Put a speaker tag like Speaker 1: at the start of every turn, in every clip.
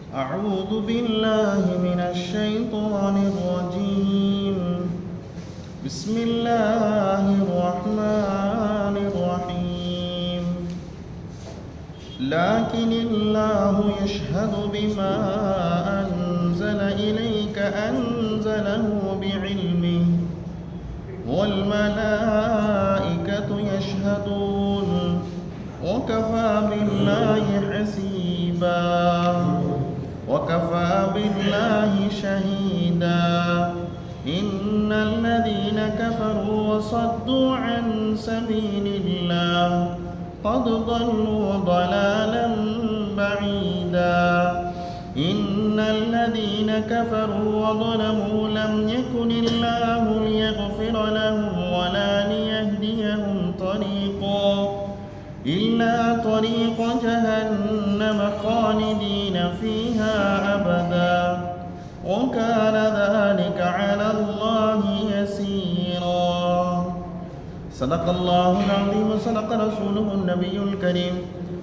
Speaker 1: أعوذ بالله من الشيطان الرجيم. بسم الله الرحمن الرحيم. لكن الله يشهد بما أنزل إليك أنزله بعلمه والملائكة يشهدون وكفى بالله حسيبا وكفى بالله شهيدا. إن الذين كفروا وصدوا عن سبيل الله قد ضلوا ضلالا بعيدا. إن الذين كفروا وظلموا لم يكن الله ليغفر لهم ولا ليهديهم طريقا إلا طريق جهنم خالدين فيها أبدا وكان ذلك على الله يسيرا. صدق الله العظيم وصدق رسوله النبي الكريم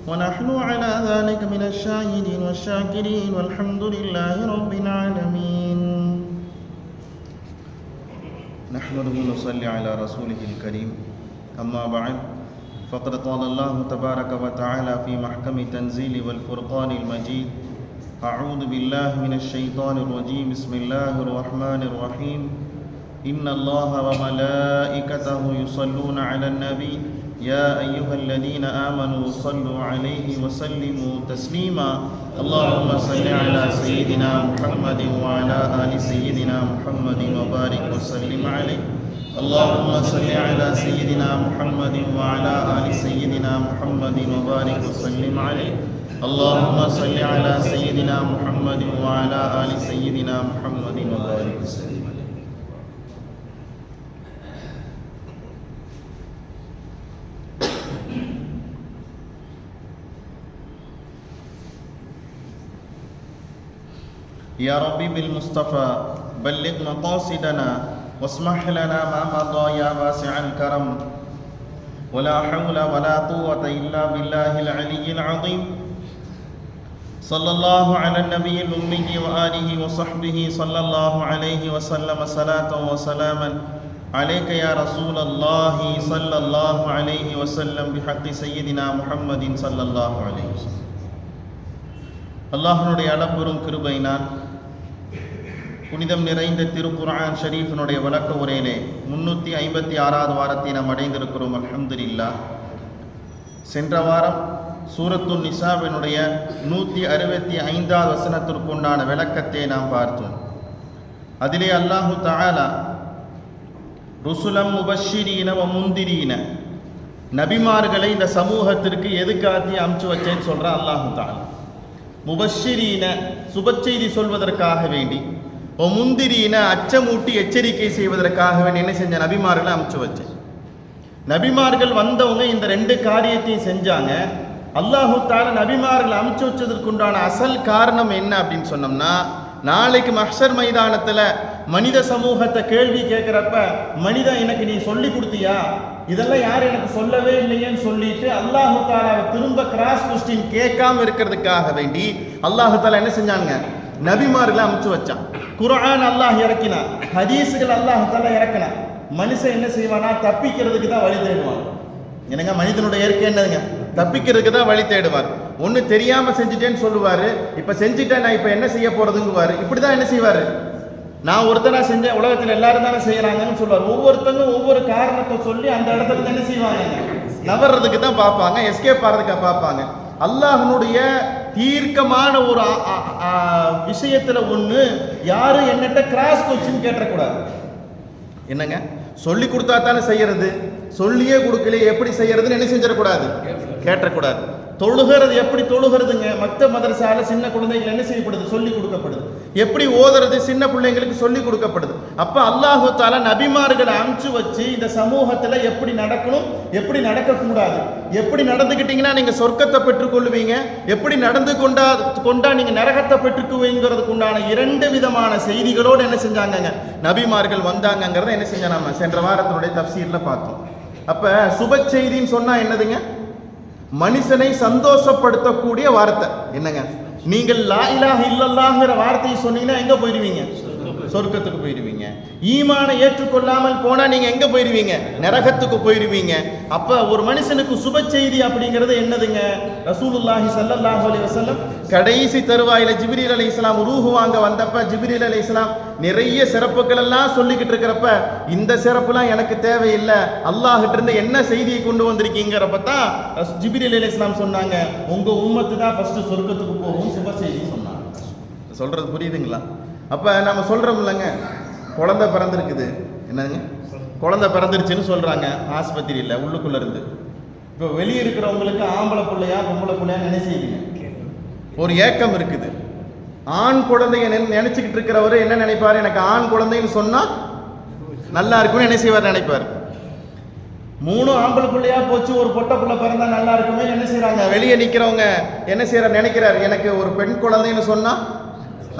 Speaker 1: ونحن على ذلك من الشاهدين والشاكرين والحمد لله رب العالمين. نحمده ونصلي على رسوله الكريم. أما بعد فقد قال الله تبارك وتعالى في محكم تنزيل والفرقان المجيد: أعوذ بالله من الشيطان الرجيم. بسم الله الرحمن الرحيم. إن الله وملائكته يصلون على النبي يا أيها الذين آمنوا صلوا عليه وسلموا تسليما. اللهم صل على سيدنا محمد وعلى آل سيدنا محمد وبارك وسلم عليه. اللهم صل على سيدنا محمد وعلى آل سيدنا محمد وبارك وسلم عليه. اللهم صل على سيدنا محمد وعلى آل سيدنا محمد وبارك وسلم عليه. يا ربي بالمصطفى بلغ مقاصدنا واسمح لنا ما مضى يا واسع الكرم. ولا حول ولا قوة إلا بالله العلي العظيم. صلى الله على النبي الأمي وآله وصحبه صلى الله عليه وسلم صلاة وسلاما عليك يا رسول الله صلى الله عليه وسلم بحق سيدنا محمد صلى الله عليه وسلم. அல்லாஹ்வுடைய அளப்பெரும் கிருபையினால் புனிதம் நிறைந்த திருக்குர்ஆன் ஷரீஃபினுடைய விளக்க உரையிலே 356வது வாரத்தை நாம் அடைந்திருக்கிறோம். அல்ஹம்துலில்லாஹ். சென்ற வாரம் சூரத்துன் நிசாவினுடைய 165வது வசனத்திற்குண்டான விளக்கத்தை நாம் பார்த்தோம். அதிலே அல்லாஹு தஆலா ருசுலம் முபஷ்ஷிரீன வ முந்திரீன, நபிமார்களை இந்த சமூகத்திற்கு எதுக்காக அனுப்பிச்சு வச்சேன்னு சொல்ற அல்லாஹு தஆலா. முபஷ்ஷிரீன, சுப செய்தி சொல்வதற்காக வேண்டி, முந்திரீன, அச்சமூட்டி எச்சரிக்கை செய்வதற்காக வேண்டி என்ன செஞ்ச நபிமார்களை அனுப்பிச்சு வச்சேன். நபிமார்கள் வந்தவங்க இந்த 2 காரியத்தையும் செஞ்சாங்க. அல்லாஹு தஆலா நபிமார்களை அனுப்பிச்சு வச்சதற்குண்டான அசல் காரணம் என்ன அப்படின்னு சொன்னோம்னா, நாளைக்கு மஹ்ஷர் மைதானத்தில் மனித சமூகத்தை கேள்வி கேட்குறப்ப, மனிதா எனக்கு நீ சொல்லி கொடுத்தியா, இதெல்லாம் யார் எனக்கு சொல்லவே இல்லையேன்னு சொல்லிட்டு அல்லாஹு தஆலாவை திரும்ப கிராஸ் கொஸ்டின் கேட்காம இருக்கிறதுக்காக வேண்டி அல்லாஹு தஆலா என்ன செஞ்சாங்க, நபிமார்களை அனுப்பிச்சு வச்சான். குர்ஆன் அல்லாஹ் இறக்கினான், ஹதீஸுகள் அல்லாஹு தஆலா இறக்கினான். மனுஷன் என்ன செய்வானா, தப்பிக்கிறதுக்கு தான் வழி தேடுவான். என்னங்க, மனிதனுடைய இயற்கை என்னதுங்க, தப்பிக்கிறதுக்கு தான் வழி தேடுவார். ஒன்று தெரியாம செஞ்சுட்டேன்னு சொல்லுவாரு, இப்ப செஞ்சுட்டேன் நான் இப்ப என்ன செய்ய போறதுங்குவாரு. இப்படிதான் என்ன செய்வாரு, நான் ஒருத்தனா செஞ்சேன், உலகத்தில் எல்லாரும் தானே செய்யறாங்கன்னு சொல்லுவார். ஒவ்வொருத்தங்க ஒவ்வொரு காரணத்தை சொல்லி அந்த இடத்துல என்ன செய்வாங்க, நவர்றதுக்கு தான் பார்ப்பாங்க, எஸ்கேப் ஆகிறதுக்காக பார்ப்பாங்க. அல்லாஹ்னுடைய தீர்க்கமான ஒரு விஷயத்துல ஒண்ணு, யாரும் என்னட்ட கிராஸ் கொஸ்டின் கேட்டக்கூடாது. என்னங்க, சொல்லி கொடுத்தா தானே செய்யறது, சொல்லியே கொடுக்கலையே எப்படி செய்யறதுன்னு என்ன செஞ்சிடக்கூடாது, கேட்டக்கூடாது. தொழுகிறது எப்படி தொழுகிறதுங்க, மற்ற மதரசால சின்ன குழந்தைகள் என்ன செய்யப்படுது, சொல்லி கொடுக்கப்படுது. எப்படி ஓதுறது சின்ன பிள்ளைங்களுக்கு சொல்லி கொடுக்கப்படுது. அப்ப அல்லாஹு தஆலா நபிமார்களை அனுப்பிச்சு வச்சு இந்த சமூகத்துல எப்படி நடக்கணும், எப்படி நடக்கக்கூடாது, எப்படி நடந்துக்கிட்டீங்கன்னா நீங்க சொர்க்கத்தை பெற்றுக்கொள்வீங்க, எப்படி நடந்து கொண்டா நீங்க நரகத்தை பெற்றுக்குவீங்கிறதுக்கு உண்டான 2 விதமான செய்திகளோடு என்ன செஞ்சாங்க, நபிமார்கள் வந்தாங்கிறத என்ன செஞ்சா நம்ம சென்ற வாரத்தினுடைய தஃப்சீர்ல பார்த்தோம். அப்ப சுப செய்தின்னு சொன்னா என்னதுங்க, மனுஷனை சந்தோஷப்படுத்தக்கூடிய வார்த்தை. என்னங்க, நீங்கள் லா இலாஹ இல்லல்லாஹ்ங்கிற வார்த்தையை சொன்னீங்கன்னா எங்க போயிடுவீங்க? சொர்க்கத்துக்கு போயிடுவீங்க. ஈமானை ஏற்றுக்கொள்ளாமல் போனா நீங்க எங்க போயிடுவீங்க? நரகத்துக்கு போயிடுவீங்க. அப்ப ஒரு மனுஷனுக்கு சுப செய்தி அப்படிங்கிறது என்னதுங்க? ரசூலுல்லாஹி ஸல்லல்லாஹு அலைஹி வஸல்லம் கடைசி தருவாயில ஜிப்ரீல் அலைஹிஸ்ஸலாம் ரூஹ் வாங்க வந்தப்ப ஜிப்ரீல் அலைஹிஸ்ஸலாம் நிறைய சிறப்புகள் எல்லாம் சொல்லிக்கிட்டு இருக்கிறப்ப இந்த சிறப்புலாம் எனக்கு தேவையில்லை, அல்லாஹ்கிட்ட இருந்து என்ன செய்தியை கொண்டு வந்திருக்கீங்கிறப்ப தான் ஜிப்ரீல் அலைஹிஸ்ஸலாம் சொன்னாங்க, உங்க உம்மத்து தான் ஃபர்ஸ்ட் சொர்க்கத்துக்கு போகும் சுப செய்தி சொன்னாங்க. சொல்றது புரியுதுங்களா? அப்போ நம்ம சொல்கிறோம் இல்லைங்க, குழந்தை பிறந்திருக்குது, என்னங்க குழந்தை பிறந்துருச்சுன்னு சொல்கிறாங்க ஆஸ்பத்திரியில் உள்ளுக்குள்ளே இருந்து. இப்போ வெளியே இருக்கிறவங்களுக்கு ஆம்பளை பிள்ளையா பொம்பளை பிள்ளையா நினைச்சிங்க ஒரு ஏக்கம் இருக்குது. ஆண் குழந்தைய நினைச்சுக்கிட்டு இருக்கிறவர் என்ன நினைப்பார்? எனக்கு ஆண் குழந்தைன்னு சொன்னால் நல்லா இருக்கும்னு என்ன செய்வார்? நினைப்பார். 3 ஆம்பளை பிள்ளையா போச்சு, ஒரு பொட்டை பிள்ளை பிறந்தா நல்லா இருக்குமே என்ன செய்கிறாங்க? வெளியே நிற்கிறவங்க என்ன செய்கிறார்? நினைக்கிறார் எனக்கு ஒரு பெண் குழந்தைன்னு சொன்னால்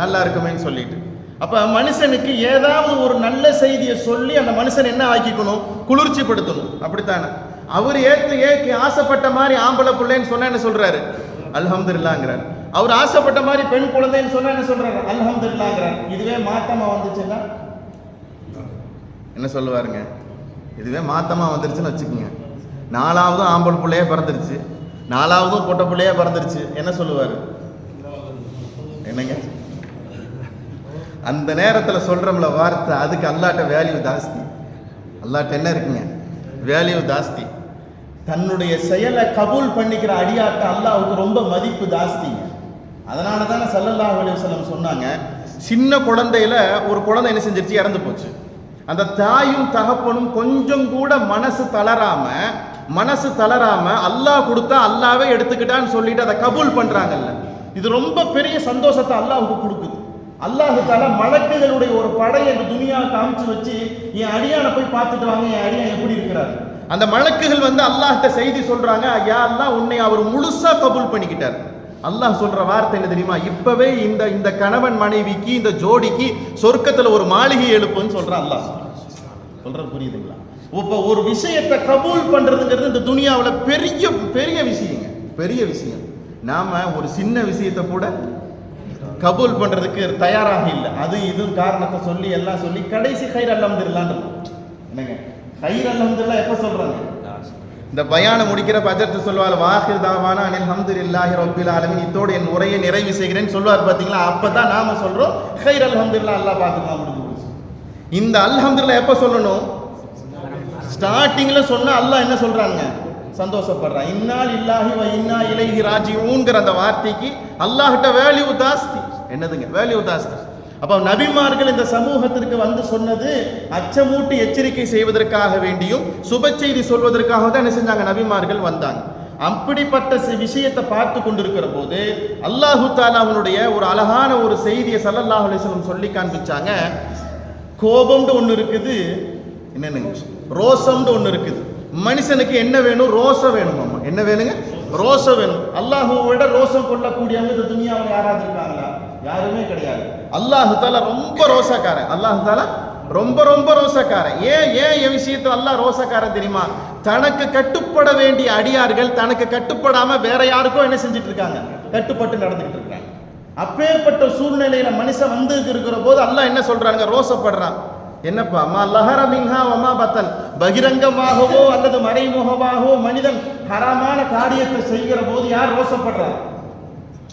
Speaker 1: நல்லா இருக்குமேன்னு சொல்லிட்டு. அப்ப மனுஷனுக்கு ஏதாவது ஒரு நல்ல செய்தியை சொல்லி அந்த மனுஷன் என்ன ஆக்கிக்கணும்? குளிர்ச்சிப்படுத்தணும். அப்படித்தானே? அவர் ஏற்று ஆசைப்பட்ட மாதிரி ஆம்பளை பிள்ளைன்னு சொன்னா என்ன சொல்றாரு? அல்ஹம்துலில்லாஹ்ங்கிறார். அவர் ஆசைப்பட்ட மாதிரி பெண் குழந்தைன்னு சொன்னா என்ன சொல்றாரு? அல்ஹம்துலில்லாஹ்ங்கிறார். இதுவே மாத்தமா வந்துச்சுன்னா என்ன சொல்லுவாருங்க? இதுவே மாத்தமா வந்துருச்சுன்னு வச்சுக்கோங்க, 4வது ஆம்பளை பிள்ளையே பிறந்துருச்சு, 4வதும் பொட்டை பிள்ளையே பிறந்துருச்சு, என்ன சொல்லுவாரு? என்னங்க அந்த நேரத்தில் சொல்கிறோம்ல வார்த்தை, அதுக்கு அல்லாட்ட வேல்யூ ஜாஸ்தி. அல்லாட்ட என்ன இருக்குங்க? வேல்யூ ஜாஸ்தி. தன்னுடைய செயலை கபூல் பண்ணிக்கிற அடியாட்ட அல்லாஹ்வுக்கு ரொம்ப மதிப்பு ஜாஸ்திங்க. அதனால தானே ஸல்லல்லாஹு அலைஹி வஸல்லம் சொன்னாங்க, சின்ன குழந்தையில ஒரு குழந்தை என்ன செஞ்சிருச்சு? இறந்து போச்சு. அந்த தாயும் தகப்பனும் கொஞ்சம் கூட மனசு தளராம அல்லாஹ் கொடுத்தா அல்லாவே எடுத்துக்கிட்டான்னு சொல்லிட்டு அதை கபூல் பண்றாங்கல்ல, இது ரொம்ப பெரிய சந்தோஷத்தை அல்லாஹ்வுக்கு கொடுக்குது. அல்லாஹ் தஆலா மலக்குகளுடைய ஒரு படையை இந்த துனியாவுக்கு அமைச்சு வச்சு, என் அடியானை போய் பார்த்துட்டு வாங்க, என் அடியான் எப்படி இருக்கிறார். அந்த மலக்குகள் வந்து அல்லாஹ்ட்ட செய்தி சொல்றாங்க, யா அல்லாஹ் உன்னை அவர் முழுசா கபூல் பண்ணிக்கிட்டார். அல்லாஹ் சொல்ற வார்த்தை என்ன தெரியுமா? இப்பவே இந்த கணவன் மனைவிக்கு இந்த ஜோடிக்கு சொர்க்கத்துல ஒரு மாளிகை எழுப்புன்னு சொல்றான் அல்லாஹ். சொல்றது புரியுதுங்களா? இப்ப ஒரு விஷயத்தை கபூல் பண்றதுங்கிறது இந்த துனியாவில் பெரிய பெரிய விஷயங்க, பெரிய விஷயம். நாம ஒரு சின்ன விஷயத்தை கூட கபூல் பண்றதுக்கு தயாராக இல்லை. அது இதுவும் காரணத்தை சொல்லி எல்லாம் சொல்லி கடைசி ஹைர் அல்ஹம்துலில்லாஹ். என்னங்க ஹைர் அல்ஹம்துலில்லாஹ் எப்ப சொல்றாங்க? இந்த பயான முடிக்கிற பஜர்த்து சொல்வார், வாஹிர் தாவானா அனில் ஹம்துலில்லாஹி ரப்பில் ஆலமீன், இத்தோடு என் உரையை நிறைவு செய்கிறேன்னு சொல்வார். பார்த்தீங்களா? அப்பதான் நாம சொல்றோம் ஹைர் அல்ஹம்துலில்லாஹ், அல்லாஹ் பார்த்துக்கலாம் முடிஞ்சு போச்சு. இந்த அல்ஹம்துலில்லாஹ் எப்ப சொல்லணும்? ஸ்டார்டிங்ல சொன்னா அல்லாஹ் என்ன சொல்றாங்க? சந்தோஷப்படுறான். இன்னா லில்லாஹி வ இன்னா இலைஹி ராஜிஊன்ங்கிற அந்த வார்த்தைக்கு அல்லாஹ்கிட்ட வேல்யூ ஜாஸ்தி. என்னதுங்க? வேல்யூ ஜாஸ்தி. அப்ப நபிமார்கள் இந்த சமூகத்திற்கு வந்து சொன்னது அச்சமூட்டி எச்சரிக்கை செய்வதற்காக வேண்டியும் சுப செய்தி சொல்வதற்காக தான் என்ன செஞ்சாங்க? நபிமார்கள் வந்தாங்க. அப்படிப்பட்ட விஷயத்தை பார்த்து கொண்டிருக்கிற போது அல்லாஹு தஆலாவுடைய ஒரு அழகான ஒரு செய்தியை ஸல்லல்லாஹு அலைஹி வஸல்லம் சொல்லி காண்பிச்சாங்க. கோபம்னு ஒன்று இருக்குது, என்னன்னு ரோசம்னு ஒன்று இருக்குது. மனுஷனுக்கு என்ன வேணும்? ரோசம் வேணும். அம்மா என்ன வேணுங்க? ரோசம் வேணும். அல்லாஹ்வை விட ரோசம் கொள்ளக்கூடியவங்க இந்த துனியாவில் யாராவது இருக்காங்களா? யாருமே கிடையாது. அல்லாஹ் தஆலா ரொம்ப ரோசக்காரன். அல்லாஹ் தஆலா ரொம்ப ரொம்ப ரோசக்காரன். ஏன் விஷயத்துல அல்லாஹ் ரோசக்காரன் தெரியுமா? தனக்கு கட்டுப்பட வேண்டிய அடியார்கள் தனக்கு கட்டுப்படாம வேற யாருக்கும் என்ன செஞ்சுட்டு இருக்காங்க? கட்டுப்பட்டு நடந்துகிட்டு இருக்காங்க. அப்பேற்பட்ட சூழ்நிலையில மனுஷன் வந்து இருக்கிற போது அல்லாஹ் என்ன சொல்றாங்க? ரோசப்படுறான். என்னப்பா? மா லஹர மின்ஹா வமா பத்தன், பகிரங்கமாகவோ அல்லது மறைமுகமாகவோ மனிதன் ஹராமான காரியத்தை செய்கிற போது யார் ரோசப்படுறான்?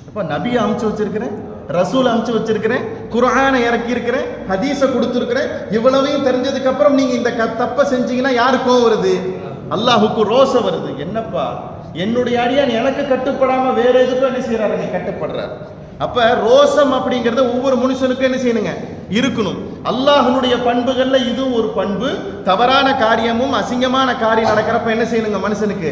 Speaker 1: அப்ப நபியை அமுச்சு வச்சிருக்கிறேன், ரசூல் அமுச்சு வச்சிருக்கிறேன், குர்ஆனை இறக்கி இருக்கிறேன், ஹதீஸை கொடுத்துருக்கிறேன், இவ்வளவையும் தெரிஞ்சதுக்கு அப்புறம் நீங்க இந்த தப்பை செஞ்சீங்கன்னா யாருக்கும் வருது? அல்லாஹுக்கு ரோசம் வருது. என்னப்பா என்னுடைய அடியான் எனக்கு கட்டுப்படாம வேற எதுக்கும் என்ன செய்யறாருங்க? கட்டுப்படுறாரு. அப்ப ரோசம் அப்படிங்கறது ஒவ்வொரு மனுஷனுக்கும் என்ன செய்யணுங்க? இருக்கணும். அல்லாஹ்வுடைய பண்புகள்ல இதுவும் ஒரு பண்பு. தவறான காரியமும் அசிங்கமான காரியம் நடக்கிறப்ப என்ன செய்யணுங்க? மனுஷனுக்கு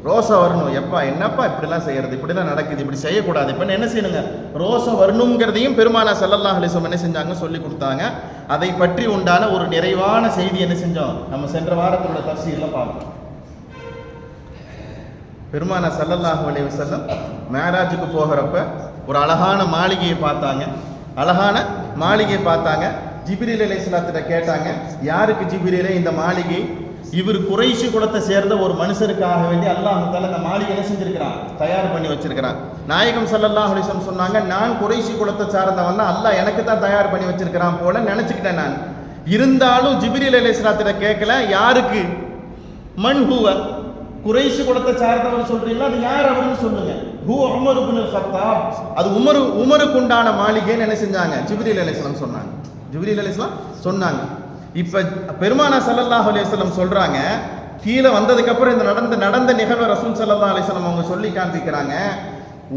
Speaker 1: ரோசம் வரணும். எப்பா என்னப்பா இப்படிலாம் செய்யறது, இப்படிலாம் நடக்குது, இப்படி செய்யக்கூடாது, இப்ப என்ன செய்யணுங்க? ரோசம் வரணுங்கிறதையும் பெருமானா ஸல்லல்லாஹு அலைஹி வஸல்லம் என்ன செஞ்சாங்க? சொல்லி கொடுத்தாங்க. அதை பற்றி உண்டான ஒரு நிறைவான செய்தி என்ன செஞ்சோம்? நம்ம சென்ற வாரத்தோட தஃசீர்ல பார்த்தோம். பெருமானா ஸல்லல்லாஹு அலைஹி வஸல்லம் மேராஜுக்கு போகிறப்ப ஒரு அழகான மாளிகையை பார்த்தாங்க. ஜிப்ரீல் அலைஹிஸ்ஸலாத்திட்ட கேட்டாங்க, யாருக்கு ஜிப்ரீலே இந்த மாளிகை? இவர் குறைஷி குலத்தை சேர்ந்த ஒரு மனுஷருக்காக வேண்டி அல்லாஹ் தஆலா அந்த மாளிகை என்ன செஞ்சிருக்கிறான், தயார் பண்ணி வச்சிருக்கிறான். நாயகம் ஸல்லல்லாஹு அலைஹி வஸல்லம் சொன்னாங்க, நான் குறைஷி குலத்தை சார்ந்தவன் தான், அல்லாஹ் எனக்கு தான் தயார் பண்ணி வச்சிருக்கிறான் போல நினைச்சுக்கிட்டேன் நான். இருந்தாலும் ஜிப்ரீல் அலைஹிஸ்ஸலாத்திட்ட கேட்கல, யாருக்கு மன்ஹுவ, குறைஷி குலத்தை சார்ந்தவர் சொல்றீங்களா, அது யார் அவருன்னு சொல்லுங்க. ஹூ உமர் இப்னுல் கத்தாப், அது உமருக்கு உண்டான மாளிகைன்னு என்ன செஞ்சாங்க, ஜிப்ரீல் அலைஹிஸ்ஸலாம் சொன்னாங்க. ஜிப்ரீல் அலைஹிஸ்ஸலாம் சொன்னாங்க. இப்ப பெருமானா ஸல்லல்லாஹு அலைஹி வஸல்லம் சொல்றாங்க, கீழே வந்ததுக்கு அப்புறம் இந்த நடந்த நிகழ்வை ரசூல் ஸல்லல்லாஹு அலைஹி வஸல்லம் அவங்க சொல்லி காண்பிக்கிறாங்க.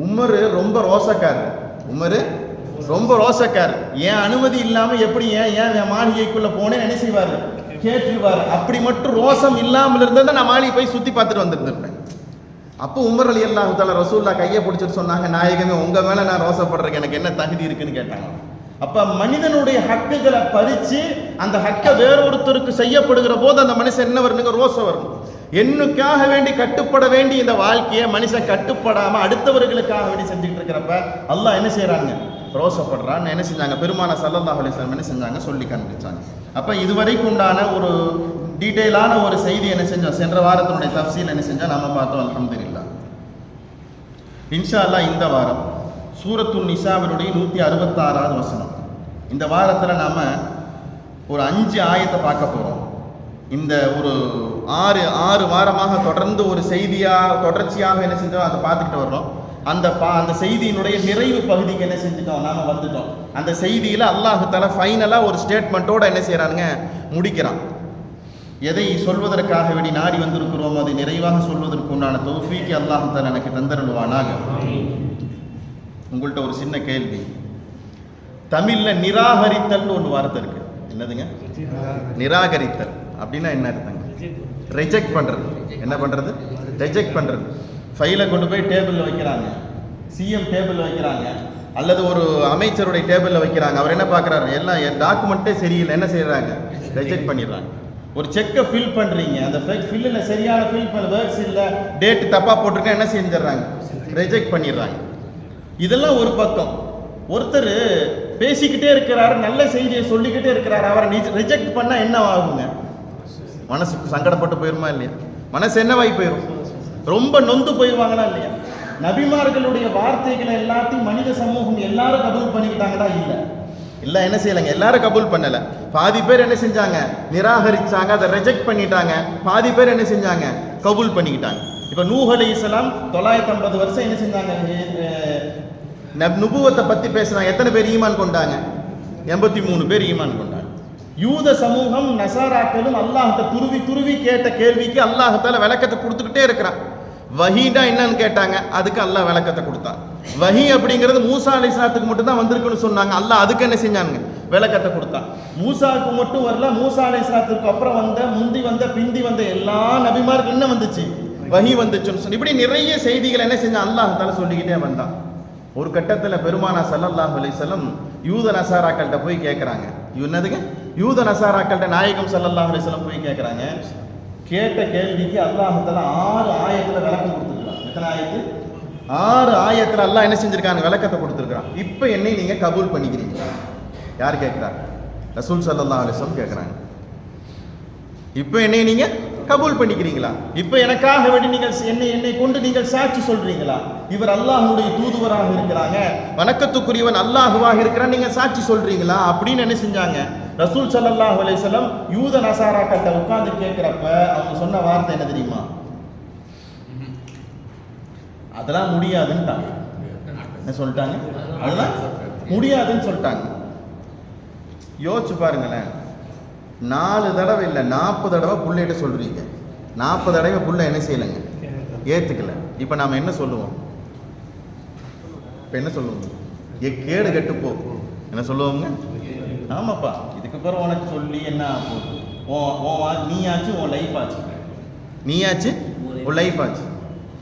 Speaker 1: உமர் ரொம்ப ரோசக்காரர், உமர் ரொம்ப ரோசக்காரர். ஏன் அனுமதி இல்லாம எப்படி ஏன் மாளிகைக்குள்ள போனேன்னு என்ன செய்வாரு, கேட்டுருவாரு. அப்படி மட்டும் ரோசம் இல்லாமல் இருந்தா நான் மாளிகை போய் சுத்தி பார்த்துட்டு வந்துருந்திருப்பேன். அப்போ உமர் ரலியல்லாஹு தஆலா ரசூலுல்லாஹ் கையை பிடிச்சிட்டு சொன்னாங்க, நாயகமே உங்க மேல நான் ரோசப்படுறதுக்கு எனக்கு என்ன தகுதி இருக்குன்னு கேட்டாங்க. அப்ப மனிதனுடைய ஹக்குகளை பறிச்சு அந்த ஹக்கை வேறொருத்தருக்கு செய்யப்படுகிற போது அந்த மனுஷன் என்ன வரணுங்க, ரோசம் வரணும். என்னுக்காக வேண்டி கட்டுப்பட வேண்டி இந்த வாழ்க்கையை மனுஷன் கட்டுப்படாம அடுத்தவர்களுக்காக வேண்டி செஞ்சுக்கிட்டு இருக்கிறப்ப அல்லாஹ் என்ன செய்யறாங்க, ரோசப்படுறான்னு என்ன செஞ்சாங்க, பெருமானா ஸல்லல்லாஹு அலைஹி வஸல்லம் என்ன செஞ்சாங்க, சொல்லி காண்பிச்சாங்க. அப்ப இதுவரைக்கும் உண்டான ஒரு டீட்டெயிலான ஒரு செய்தி என்ன செஞ்சோம், சென்ற வாரத்தினுடைய தஃப்சீல் என்ன செஞ்சா நாம பார்த்தோம். அல்ஹம்துலில்லாஹ். இன்ஷா அல்லாஹ் இந்த வாரம் சூரத்துன் நிசாவினுடைய 166வது வசனம். இந்த வாரத்தில் நாம் ஒரு 5 ஆயத்தை பார்க்க போகிறோம். இந்த ஒரு 6 வாரமாக தொடர்ந்து ஒரு தொடர்ச்சியாக என்ன செஞ்சோம், அதை பார்த்துக்கிட்டு வர்றோம். அந்த செய்தியினுடைய நிறைவு பகுதிக்கு என்ன செஞ்சுட்டோம், நாம் வந்துட்டோம். அந்த செய்தியில் அல்லாஹ் தஆலா ஃபைனலாக ஒரு ஸ்டேட்மெண்ட்டோட என்ன செய்கிறானுங்க, முடிக்கிறான். எதை சொல்வதற்காக வேண்டி நாடி வந்திருக்கிறோமோ அதை நிறைவாக சொல்வதற்கு உண்டான தௌஃபீக் அல்லாஹ் தஆலா எனக்கு தந்தருள்வானாக. உங்கள்கிட்ட ஒரு சின்ன கேள்வி. தமிழில் நிராகரித்தல் ஒரு வார்த்தை இருக்கு, என்னதுங்க, நிராகரித்தல் அப்படின்னா என்ன அர்த்தங்க, ரிஜெக்ட் பண்ணுறது. என்ன பண்ணுறது, ரிஜெக்ட் பண்ணுறது. ஃபைலை கொண்டு போய் டேபிளில் வைக்கிறாங்க, சிஎம் டேபிளில் வைக்கிறாங்க, அல்லது ஒரு அமைச்சருடைய டேபிளில் வைக்கிறாங்க. அவர் என்ன பார்க்குறாரு, எல்லாம் டாக்குமெண்ட்டே சரியில்லை, என்ன செய்கிறாங்க, ரிஜெக்ட் பண்ணிடுறாங்க. ஒரு செக்கை ஃபில் பண்ணுறீங்க, அந்த ஃபில்லில் சரியான ஃபில் பண்ண வேர்ட்ஸ் இல்லை, டேட் தப்பாக போட்டிருக்கா, என்ன செஞ்சிடறாங்க, ரிஜெக்ட் பண்ணிடுறாங்க. இதெல்லாம் ஒரு பக்கம். ஒருத்தர் பேசிக்கிட்டே இருக்கிறாரு, நல்ல செய்தியை சொல்லிக்கிட்டே இருக்கிறாரு, அவரை ரிஜெக்ட் பண்ணால் என்ன ஆகுங்க, மனசுக்கு சங்கடப்பட்டு போயிருமா இல்லையா, மனசு என்னவாகி போயிடும், ரொம்ப நொந்து போயிடுவாங்களா இல்லையா. நபிமார்களுடைய வார்த்தைகளை எல்லாத்தையும் மனித சமூகம் எல்லாரும் கபூல் பண்ணிக்கிட்டாங்களா, இல்லை என்ன செய்யலைங்க, எல்லாரும் கபூல் பண்ணலை. பாதி பேர் என்ன செஞ்சாங்க, நிராகரிச்சாங்க, அதை ரிஜெக்ட் பண்ணிட்டாங்க. பாதி பேர் என்ன செஞ்சாங்க, கபூல் பண்ணிக்கிட்டாங்க. இப்போ நூஹ் அலைஹிஸ்ஸலாம் 950 வருஷம் என்ன செஞ்சாங்க, நுபுவத்தை பற்றி பேசுனாங்க. எத்தனை பேர் ஈமான் கொண்டாங்க, 83 பேர் ஈமான் கொண்டாங்க. யூத சமூகம் நசாராக்களும் அல்லாஹ்கிட்ட துருவி கேட்ட கேள்விக்கு அல்லாஹ் தஆலா விளக்கத்தை கொடுத்துக்கிட்டே இருக்கிறான். வஹீனா என்னன்னு கேட்டாங்க, அதுக்கு அல்லாஹ் விளக்கத்தை கொடுத்தான். வஹி அப்படிங்கிறது மூசா அலைஹிஸ்ஸலாத்துக்கு மட்டும் தான் வந்திருக்குன்னு சொன்னாங்க. அல்லாஹ் அதுக்கு என்ன செஞ்சாங்க, விளக்கத்தை கொடுத்தான். மூசாவுக்கு மட்டும் வரல, மூசா அலைஹிஸ்ஸலாத்துக்கு அப்புறம் முந்தி பிந்தி வந்த எல்லா நபிமாருக்கு என்ன வந்துச்சு, வஹி வந்துச்சுன்னு சொல்லி இப்படி நிறைய செய்திகள் என்ன செஞ்சான், அல்லாஹ் தஆலா சொல்லிக்கிட்டே வந்தான். ஒரு கட்டத்தில் பெருமானா ஸல்லல்லாஹு அலைஹி வஸல்லம் யூத நசாராக்கள்கிட்ட போய் கேட்குறாங்க. என்னதுங்க, யூத நசாராக்கள்கிட்ட நாயகம் ஸல்லல்லாஹு அலைஹி வஸல்லம் போய் கேட்குறாங்க. கேட்ட கேள்விக்கு அல்லாஹ் தஆலா 6 ஆயத்தில் விளக்கம் கொடுத்துருக்கான். எத்தனை ஆயத்து, 6 ஆயத்தில் அல்லாஹ் என்ன செஞ்சிருக்காங்க, விளக்கத்தை கொடுத்துருக்கான். இப்போ என்னை நீங்கள் கபூல் பண்ணிக்கிறீங்களா, யார் கேட்குறாங்க, ரசூல் ஸல்லல்லாஹு அலைஹி வஸல்லம் கேட்குறாங்க. இப்போ என்னை நீங்கள் கபூல் பண்ணிக்கிறீங்களா, இப்போ எனக்காக வேண்டி நீங்கள் என்னை கொண்டு நீங்கள் சாட்சி சொல்றீங்களா, இவர் அல்லாஹ்வுடைய தூதுவராக இருக்கிறாங்க, வணக்கத்துக்குரியவன் அல்லாஹுவாக இருக்கிறான், நீங்க சாட்சி சொல்றீங்களா அப்படின்னு என்ன செஞ்சாங்க, ரசூல் ஸல்லல்லாஹு அலைஹி வஸல்லம் யூத நசாராக்கிட்ட உட்கார்ந்து கேட்கிறப்ப அவங்க சொன்ன வார்த்தை என்ன தெரியுமா, அதெல்லாம் முடியாதுன்னுட்டாங்க. என்ன சொல்லிட்டாங்க, அதெல்லாம் முடியாதுன்னு சொல்லிட்டாங்க. யோசிச்சு பாருங்களேன், 4 தடவை இல்லை 40 தடவை புள்ளைகிட்ட சொல்கிறீங்க, 40 தடவை புள்ள என்ன செய்யலைங்க, ஏற்றுக்கல. இப்போ நாம் என்ன சொல்லுவோம், இப்போ என்ன சொல்லுவோம், கேடு கெட்டுப்போ என்ன சொல்லுவோங்க, ஆமாப்பா இதுக்கு பிறகு உனக்கு சொல்லி என்ன போகுது, நீயாச்சு உன் லைஃப் ஆச்சு, நீயாச்சு உன் லைஃப் ஆச்சு.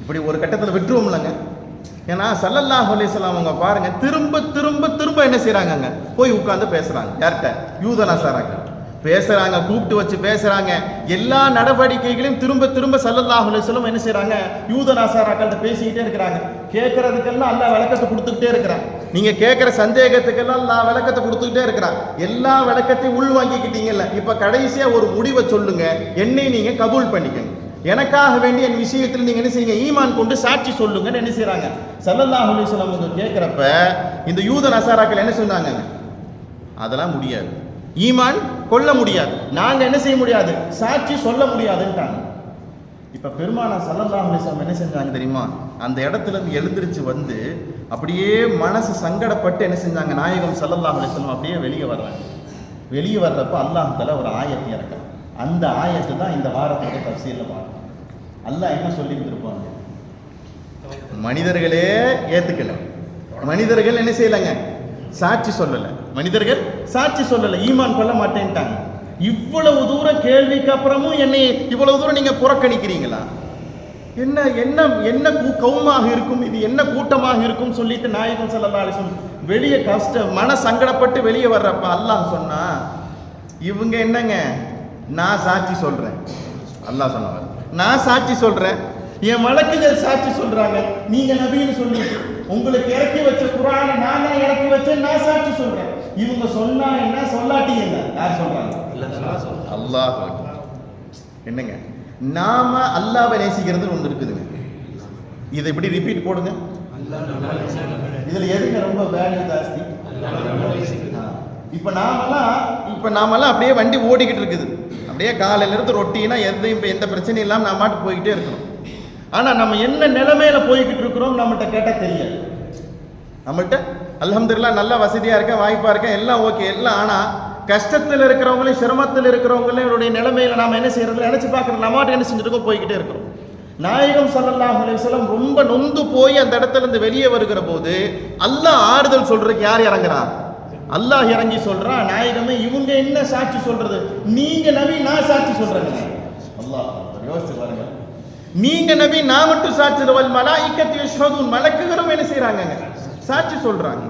Speaker 1: இப்படி ஒரு கட்டத்தில் விட்டுருவோம்லங்க. ஏன்னா ஸல்லல்லாஹு அலைஹி வஸல்லம் அவங்க பாருங்க திரும்ப திரும்ப திரும்ப என்ன செய்கிறாங்க, போய் உட்காந்து பேசுகிறாங்க. யார்கிட்ட, யூத நசாராக்கள் பேசுறாங்க, கூப்பிட்டு வச்சு பேசுறாங்க. எல்லா நடவடிக்கைகளையும் திரும்ப திரும்ப ஸல்லல்லாஹு அலைஹி வஸல்லம் என்ன செய்றாங்க, யூத நசாராக்கள்கிட்ட பேசிக்கிட்டே இருக்கிறாங்க. கேட்கறதுக்கெல்லாம் அல்லாஹ் விளக்கத்தை கொடுத்துக்கிட்டே இருக்கிறான். நீங்க கேட்கிற சந்தேகத்துக்கெல்லாம் நான் விளக்கத்தை கொடுத்துக்கிட்டே இருக்கிறான். எல்லா விளக்கத்தையும் உள் வாங்கிக்கிட்டீங்கல்ல, இப்ப கடைசியா ஒரு முடிவை சொல்லுங்க, என்னை நீங்க கபூல் பண்ணிக்கங்க, எனக்காக வேண்டிய என் விஷயத்தில் நீங்க என்ன செய்யுங்க, ஈமான் கொண்டு சாட்சி சொல்லுங்கன்னு என்ன செய்யறாங்க ஸல்லல்லாஹு அலைஹி வஸல்லம் கேட்கிறப்ப இந்த யூத நசாராக்கள் என்ன சொன்னாங்க, அதெல்லாம் முடியாது, ஈமான் கொள்ள முடியாது, நாங்க என்ன செய்ய முடியாது, சாட்சி சொல்ல முடியாதுன்ட்டாங்க. இப்ப பெருமானா ஸல்லல்லாஹு அலைஹி வஸல்லம் என்ன செஞ்சாங்க தெரியுமா, அந்த இடத்துல இருந்து எழுந்திருச்சு வந்து அப்படியே மனசு சங்கடப்பட்டு என்ன செஞ்சாங்க, நாயகம் ஸல்லல்லாஹு அலைஹி வஸல்லம் அப்படியே வெளியே வர்றாங்க. வெளியே வர்றப்ப அல்லாஹ் தஆலா ஒரு ஆயத்தை இறக்குறான். அந்த ஆயத்து தான் இந்த வாரத்தோட தஃசீர்ல பார்க்கணும். அல்லாஹ் என்ன சொல்லி இருந்திருப்பாங்க, மனிதர்களே ஏத்துக்கல, மனிதர்கள் என்ன செய்யலங்க, சாட்சி சொல்லல, மனிதர்கள் சாட்சி சொல்லல, ஈமான் கொள்ள மாட்டேன்ட்டாங்க. இவ்வளவு தூரம் கேள்விக்கு அப்புறமும் என்னை இவ்வளவு தூரம் நீங்க புறக்கணிக்கிறீங்களா, என்ன என்ன என்ன கவுமாக இருக்கும், இது என்ன கூட்டமாக இருக்கும் சொல்லிட்டு நாயகம் ஸல்லல்லாஹு அலைஹி வஸல்லம் வெளியே மன சங்கடப்பட்டு வெளியே வர்றப்ப அல்லாஹ் சொன்னா, இவங்க என்னங்க, நான் சாட்சி சொல்றேன், அல்லாஹ் சொன்னவர், நான் சாட்சி சொல்றேன், என் மலக்குகள் சாட்சி சொல்றாங்க, நீங்க நபின்னு சொல்லிட்டு உங்களுக்கு இறக்கி வச்ச குர்ஆனை நான் தான் இறக்கி வச்சேன், நான் சாட்சி சொல்றேன். இவங்க சொன்னா என்ன சொல்லாட்டி என்ன, யார் சொல்றாங்க, அல்லாஹ். என்னங்க, நாம அல்லாஹ்வை நேசிக்கிறது ஒன்று இருக்குதுங்க, இதை இப்படி ரிப்பீட் போடுங்க, இதுல எதுங்க ரொம்ப வேல்யூ ஜாஸ்தி. இப்ப நாமெல்லாம் அப்படியே வண்டி ஓடிக்கிட்டு இருக்குது, அப்படியே காலையில இருந்து ரொட்டீனா எதையும் எந்த பிரச்சனையும் இல்லாம நம்ம மாட்டு போய்கிட்டே இருக்கிறோம். ஆனா நம்ம என்ன நிலைமையில போய்கிட்டு இருக்கிறோம் நம்மகிட்ட கேட்டா தெரியாது. நம்மள்கிட்ட அல்ஹம்துலில்லாஹ் நல்ல வசதியா இருக்க, வாய்ப்பா இருக்க, எல்லாம் ஓகே எல்லாம். ஆனா கஷ்டத்தில் இருக்கிறவங்களையும் சிரமத்தில் இருக்கிறவங்களையும் நிலைமையில நாம என்ன செய்யறது நினைச்சு பார்க்கறது, நம்ம என்ன செஞ்சுட்டு போய்கிட்டே இருக்கிறோம். நாயகம் ஸல்லல்லாஹு அலைஹி வஸல்லம் ரொம்ப நொந்து போய் அந்த இடத்துல இருந்து வெளியே வருகிற போது அல்லாஹ் ஆறுதல் சொல்றதுக்கு யார் இறங்குறான், அல்லாஹ் இறங்கி சொல்றான், நாயகமே இவங்க என்ன சாட்சி சொல்றது, நீங்க நபி நான் சாட்சி சொல்றேங்க. அல்லாஹ் யோசிச்சு பாருங்க, நீங்க நபி நான் மட்டும் சாட்சி, வல் மலாயிகத்து யஷ்ஹதுன், மலக்குகளும் என்ன செய்றாங்க, சாட்சி சொல்றாங்க.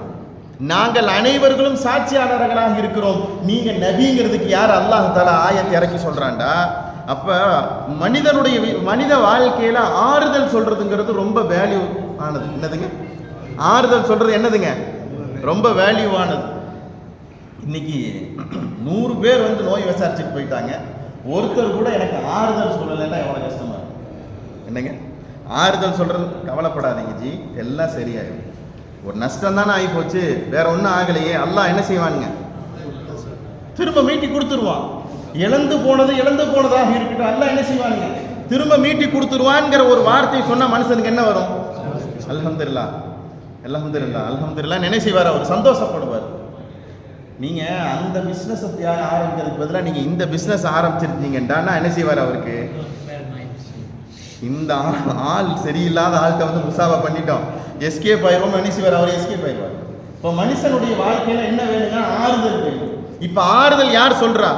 Speaker 1: நாங்கள் அனைவர்களும் சாட்சியாளர்களாக இருக்கிறோம், நீங்க நபிங்கிறதுக்கு யார் அல்லாஹ் தஆலா ஆயத்தை இறக்கி சொல்றான்டா. அப்ப மனித வாழ்க்கையில ஆறுதல் சொல்றதுங்கிறது ரொம்ப வேல்யூ ஆனது. என்னதுங்க ஆறுதல் சொல்றது, என்னதுங்க ரொம்ப வேல்யூவானது. இன்னைக்கு 100 பேர் வந்து நோய் விசாரிச்சுட்டு போயிட்டாங்க, ஒருத்தர் கூட எனக்கு ஆறுதல் சொல்லலைன்னா எவ்வளவு கஷ்டமா இருக்கும். என்னங்க ஆறுதல் சொல்றது, கவலைப்படாதீங்க ஜி, எல்லாம் சரியாயிடும், ஒரு நஷ்டம் தானே ஆகி போச்சு, வேற ஒன்றும் ஆகலையே, அல்லாஹ் என்ன செய்வானுங்க, திரும்ப மீட்டி கொடுத்துருவான். இழந்து போனதாக இருக்கட்டும், அல்லாஹ் என்ன செய்வானுங்க, திரும்ப மீட்டி கொடுத்துருவான்ங்கிற ஒரு வார்த்தை சொன்ன மனுஷனுக்கு என்ன வரும், அல்ஹம்துலில்லாஹ் அல்ஹம்துலில்லாஹ் அல்ஹம்துலில்லாஹ் என்ன செய்வார், அவர் சந்தோஷப்படுவார். நீங்க அந்த பிசினஸ் ஆரம்பிக்கிறதுக்கு பதிலாக நீங்க இந்த பிசினஸ் ஆரம்பிச்சிருக்கீங்கன்னா என்ன செய்வார், அவருக்கு இந்த ஆள் சரியில்லாத ஆள்கிட்ட வந்து முசாவா பண்ணிட்டோம், எஸ்கேப் ஆயிரும், என்ன செய்வார், அவர் எஸ்கேப் ஆயிடுவார். இப்போ மனுஷனுடைய வாழ்க்கையில என்ன வேணும்னா ஆறுதல் வேணும். இப்ப ஆறுதல் யார் சொல்றா,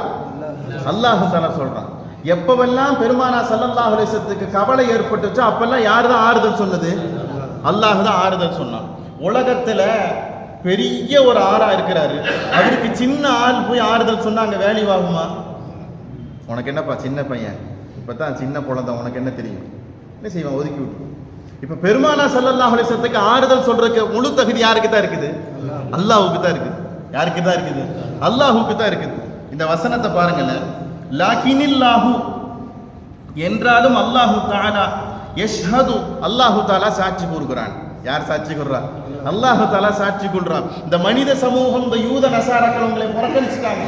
Speaker 1: அல்லாஹ் தஆலா சொல்றான். எப்பவெல்லாம் பெருமானா ஸல்லல்லாஹு அலைஹி வஸல்லத்துக்கு கவலை ஏற்பட்டுச்சோ அப்பெல்லாம் யார் தான் ஆறுதல் சொன்னது, அல்லாஹ் தான் ஆறுதல் சொன்னான். உலகத்துல பெரிய ஒரு ஆறா இருக்கிறாரு, அவருக்கு சின்ன ஆள் போய் ஆறுதல் சொன்னா அங்க வேல்யூ ஆகுமா? உனக்கு என்னப்பா சின்ன பையன், இப்பதான் சின்ன குழந்தை, உனக்கு என்ன தெரியும், என்ன செய்வான், ஒதுக்கி விட்டு. இப்ப பெருமானா ஸல்லல்லாஹு அலைஹி வஸல்லத்துக்கு ஆறுதல் சொல்றதுக்கு முழு தகுதி யாருக்கு தான் இருக்குது, அல்லாஹ்வுக்கு தான் இருக்குது. யாருக்கு தான் இருக்குது, அல்லாஹ்வுக்கு தான் இருக்குது. இந்த வசனத்தை பாருங்களேன், லாகினில்லாஹு என்றாலும் அல்லாஹு தஆலா யஷ்ஹது, அல்லாஹு தஆலா சாட்சி கூறுகிறான். யார் சாட்சி கூறுறா, அல்லாஹு தஆலா சாட்சி கூறுறான். இந்த மனித சமூகம், இந்த யூத நசாராக்கள் உங்களை புறக்கணிச்சுட்டாங்க,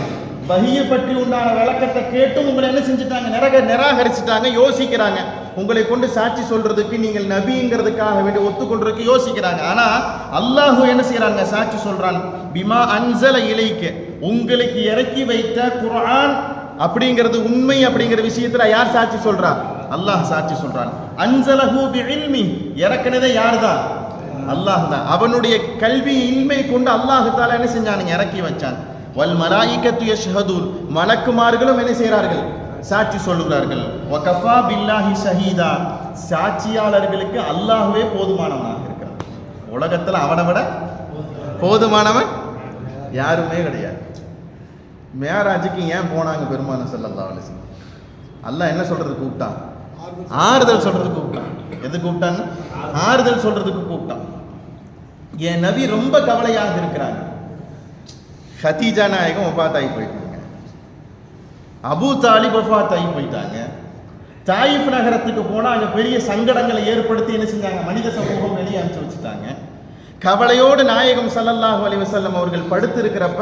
Speaker 1: வஹியை பற்றி உண்டான விளக்கத்தை கேட்டும் உங்களை என்ன செஞ்சுட்டாங்க, நிராகரிச்சுட்டாங்க, யோசிக்கிறாங்க. உங்களை கொண்டு சாட்சி சொல்றதுக்கு, நீங்கள் நபிங்கிறதுக்காக வேண்டி ஒத்துக்கொள்றதுக்கு யோசிக்கிறாங்க. ஆனா அல்லாஹ் என்ன செய்யறாங்க, சாட்சி சொல்றான். பிமா அன்ஸல இலைக்க, உங்களுக்கு இறக்கி வைத்த குர்ஆன் அப்படிங்கிறது உண்மை அப்படிங்கிற விஷயத்துல யார் சாட்சி சொல்றா, அல்லாஹ் சாட்சி சொல்றான். அன்ஸலஹு பிஇல்மி, இறக்குனதே யார் தான், அல்லாஹ் தான். அவனுடைய கல்வி இல்மை கொண்டு அல்லாஹ் தஆலா என்ன செஞ்சானுங்க, இறக்கி வச்சான். வல் மலாயிகத்து யஷ்ஹதுன், மலக்குமார்களும் என்ன செய்கிறார்கள், சாட்சி சொல்லுகிறார்கள். வகஃபா பில்லாஹி ஷஹீதா, சாட்சியாளர்களுக்கு அல்லாஹ்வே போதுமானவனாக இருக்கிறான். உலகத்தில் அவனை விட போதுமானவன் யாருமே கிடையாது. மேராஜுக்கு ஏன் போனாங்க பெருமானா ஸல்லல்லாஹு அலைஹி வஸல்லம், அல்லாஹ் என்ன சொல்றதுக்கு கூப்பிட்டான், ஆறுதல் சொல்றதுக்கு கூப்பிட்டான். எது கூப்பிட்டாங்க, ஆறுதல் சொல்றதுக்கு கூப்பிட்டான். என் நபி ரொம்ப கவலையாக இருக்கிறாங்க. ஹதீஜா நாயகம் வஃபாத்தாகி போயிட்டாங்க, அபூ தாலிப் வஃபாத்தாகி போயிட்டாங்க. தாயிஃப் நகரத்துக்கு போனால் அங்கே பெரிய சங்கடங்களை ஏற்படுத்தி என்ன செஞ்சாங்க, மனித சமூகம் வெளியே அனுப்பிச்சு வச்சுட்டாங்க. கவலையோடு நாயகம் ஸல்லல்லாஹு அலைஹி வஸல்லம் அவர்கள் படுத்திருக்கிறப்ப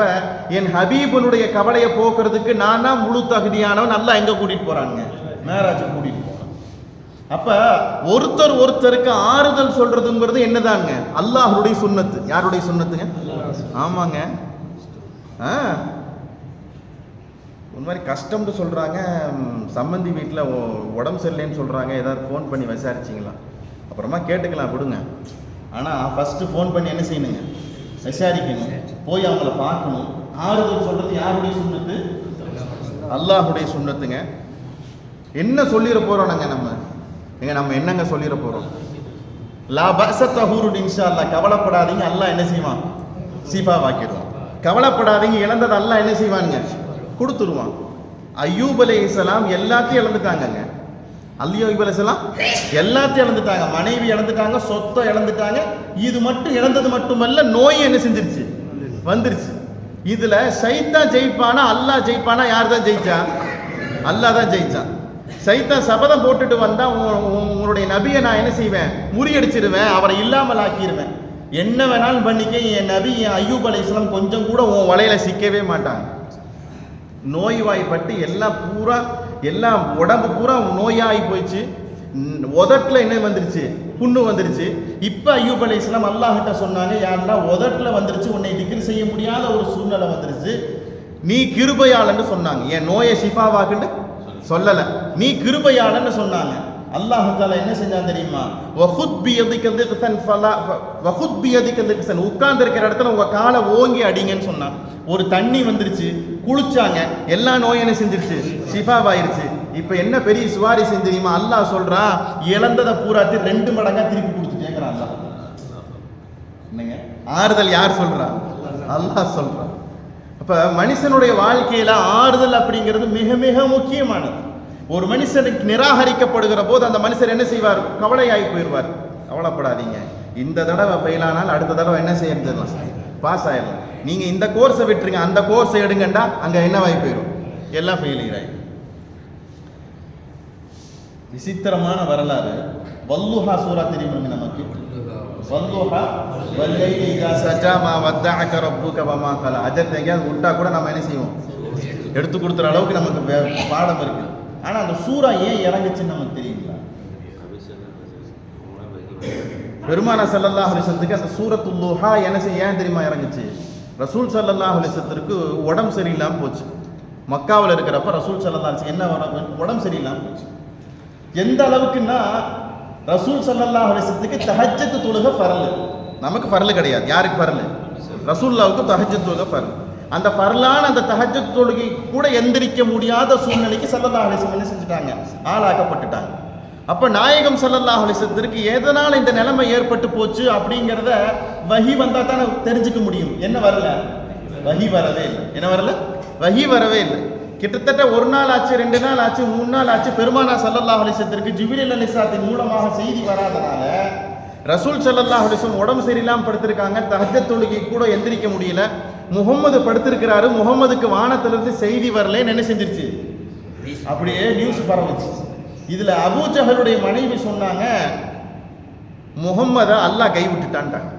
Speaker 1: என் ஹபீபனுடைய கவலையை போக்குறதுக்கு நான் தான் முழு தகுதியானவன், நல்லா எங்கே கூட்டிகிட்டு போகிறாங்க, மேராஜ் கூட்டிகிட்டு போகிறாங்க. அப்போ ஒருத்தருக்கு ஆறுதல் சொல்றதுங்கிறது என்னதாங்க, அல்லாஹ்வுடைய சுன்னத்து. யாருடைய சுன்னத்துங்க? ஆமாங்க. ஒரு மாதிரி கஷ்டம்னு சொல்கிறாங்க, சம்மந்தி வீட்டில் உடம்பு சரியில்லைன்னு சொல்கிறாங்க, ஏதாவது ஃபோன் பண்ணி விசாரிச்சிங்களா? அப்புறமா கேட்டுக்கலாம் விடுங்க. ஆனால் ஃபஸ்ட்டு ஃபோன் பண்ணி என்ன செய்யணுங்க, விசாரிக்கணும், போய் அவங்கள பார்க்கணும். ஆறுதல் சொல்கிறது யாருடைய சுன்னத்து? அல்லாஹ்வுடைய சுன்னத்துங்க. என்ன சொல்லிட போகிறோம் நாங்கள் நம்ம என்னங்க சொல்லிட போகிறோம்? லா பஅஸ தஹூருன் இன்ஷா அல்லாஹ், கவலைப்படாதீங்க, அல்லாஹ் என்ன செய்வான், சீஃபா வாக்கிடுவான். கவலைப்படாதீங்க, இழந்தது அல்லாஹ் என்ன செய்வானுங்க, கொடுத்துருவான். அய்யூப் அலைஹிஸ்ஸலாம் எல்லாத்தையும் இழந்துட்டாங்கங்க. அய்யூப் அலைஹிஸ்ஸலாம் எல்லாத்தையும் இழந்துட்டாங்க, மனைவி இழந்துட்டாங்க, சொத்தை இழந்துட்டாங்க. இது மட்டும் இழந்தது மட்டுமல்ல, நோய் என்ன செஞ்சிருச்சு, வந்துருச்சு. இதுல சைத்தான் ஜெயிப்பானா அல்லாஹ் ஜெயிப்பானா? யார் தான் ஜெயிச்சா? அல்லாஹ் தான் ஜெயிச்சான். சைத்தான் சபதம் போட்டுட்டு வந்தா, உங்களுடைய நபியை நான் என்ன செய்வேன், முறியடிச்சிருவேன், அவரை இல்லாமல் ஆக்கிடுவேன், என்ன வேணாலும் பண்ணிக்க, என் நபி என் அய்யூப் அலைஹிஸ்ஸலாம் கொஞ்சம் கூட உன் வலையில சிக்கவே மாட்டாங்க. நோய்வாய்ப்பட்டு எல்லாம் உடம்பு பூரா நோயாகி போயிடுச்சு. உதட்டில் என்ன வந்துருச்சு, புண்ணு வந்துருச்சு. இப்போ அய்யூப் அலைஹிஸ்ஸலாம் அல்லாஹ்கிட்ட சொன்னாங்க, யாருன்னா உதட்டில் வந்துருச்சு, உன்னை திக்ர் செய்ய முடியாத ஒரு சூழ்நிலை வந்துருச்சு, நீ கிருபையாளன்னு சொன்னாங்க. என் நோயை ஷிஃபாவாக்குன்னு சொல்லலை, நீ கிருபையாளன்னு சொன்னாங்க. அல்லாஹ் தஆலா என்ன செஞ்சான் தெரியுமா, வஹுத் பியதிக லிக்ஸன் ஃபலா வஹுத் பியதிக லிக்ஸன், உட்கார்ந்து இருக்கிற இடத்துல உங்க காலை ஓங்கி அடிங்கன்னு சொன்னான். ஒரு தண்ணி வந்துருச்சு, குளிச்சாங்க, எல்லா நோயும் என்ன செஞ்சிருச்சு, ஷிஃபாவாயிருச்சு. இப்போ என்ன பெரிய சுவாரி தெரியுமா, அல்லாஹ் சொல்றான், இழந்ததை பூராத்தி 2 மடங்கா திருப்பி கொடுத்துட்டேங்கிறான் அல்லாஹ். என்னங்க ஆறுதல் யார் சொல்றா? அல்லாஹ் சொல்றான். அப்ப மனுஷனுடைய வாழ்க்கையில ஆறுதல் அப்படிங்கிறது மிக மிக முக்கியமானது. ஒரு மனுஷனுக்கு நிராகரிக்கப்படுகிற போது அந்த மனுஷர் என்ன செய்வார், கவலையாகி போயிடுவார். கவலைப்படாதீங்க, இந்த தடவை ஃபெயில் ஆனால் அடுத்த தடவை என்ன செய்யலாம், பாஸ் ஆயிடலாம். நீங்க இந்த கோர்ஸை விட்டுருங்க, அந்த கோர்ஸை எடுங்கண்டா அங்க என்னவாகி போயிடும், எல்லாம் ஃபெயிலியர் ஆகி. விசித்திரமான வரலாறு. வல்லுஹா சூரா தெரியுமாங்க நமக்கு? வல்லுஹா வல்லைலி இதா சஜா மா வத்தஅக ரப்புக வமா கலா. அஜர் எங்கேயாவது விட்டா கூட நம்ம என்ன செய்வோம், எடுத்து கொடுத்துற அளவுக்கு நமக்கு பாடம் இருக்கு. ஆனால் அந்த சூரா ஏன் இறங்குச்சுன்னு நமக்கு தெரியுங்களா? பெருமானா ஸல்லல்லாஹு அலைஹி வஸல்லத்துக்கு அந்த சூரத்துல் லுஹா ஏன் தெரியுமா இறங்குச்சு? ரசூல் ஸல்லல்லாஹு அலைஹி வஸல்லத்துக்கு உடம்பு சரியில்லாமல் போச்சு. மக்காவில் இருக்கிறப்ப ரசூல் ஸல்லல்லாஹு அலைஹி வஸல்லம் என்ன உடம்பு சரியில்லாமல் போச்சு. எந்த அளவுக்குன்னா, ரசூல் ஸல்லல்லாஹு அலைஹி வஸல்லத்துக்கு தஹஜ்ஜத் தொழுகை ஃபர்ல், நமக்கு ஃபர்ல் கிடையாது. யாருக்கு ஃபர்ல்? ரசூலுல்லாஹ்வுக்கு தஹஜ்ஜத் தொழுகை ஃபர்ல். அந்த ஃபர்லான அந்த தஹஜ்ஜத் தொழுகை கூட எந்திரிக்க முடியாத சூழ்நிலைக்கு ஸல்லல்லாஹு அலைஹி வஸல்லம் என்ன செஞ்சுட்டாங்க, ஆளாக்கப்பட்டுட்டாங்க. அப்போ நாயகம் ஸல்லல்லாஹு அலைஹி வஸல்லத்திற்கு எதனால் இந்த நிலைமை ஏற்பட்டு போச்சு அப்படிங்கிறத வஹி வந்தால் தானே தெரிஞ்சுக்க முடியும். என்ன வரல, வஹி வரவே இல்லை. என்ன வரல, வஹி வரவே இல்லை. கிட்டத்தட்ட 1 நாள் ஆச்சு, 2 நாள் ஆச்சு, 3 நாள் ஆச்சு. பெருமானா ஸல்லல்லாஹு அலைஹி வஸல்லத்திற்கு ஜிப்ரீல் அலைஹிஸ்ஸலாத்தின் மூலமாக செய்தி வராதனால ரசூல் ஸல்லல்லாஹு அலைஹி வஸல்லம் உடம்பு சரியில்லாமல் படுத்திருக்காங்க, தஹஜ்ஜத் தொழுகை கூட எந்திரிக்க முடியல. முகம்மது படுத்திருக்கிறாரு, முகம்மதுக்கு வானத்திலிருந்து செய்தி வரலன்னு என்ன செஞ்சிருச்சு, அப்படியே நியூஸ் பரவுச்சு. இதுல அபூ ஜஹலுடைய மனைவி சொன்னாங்க, முகம்மதை அல்லாஹ் கைவிட்டுட்டான்ட்டாங்க.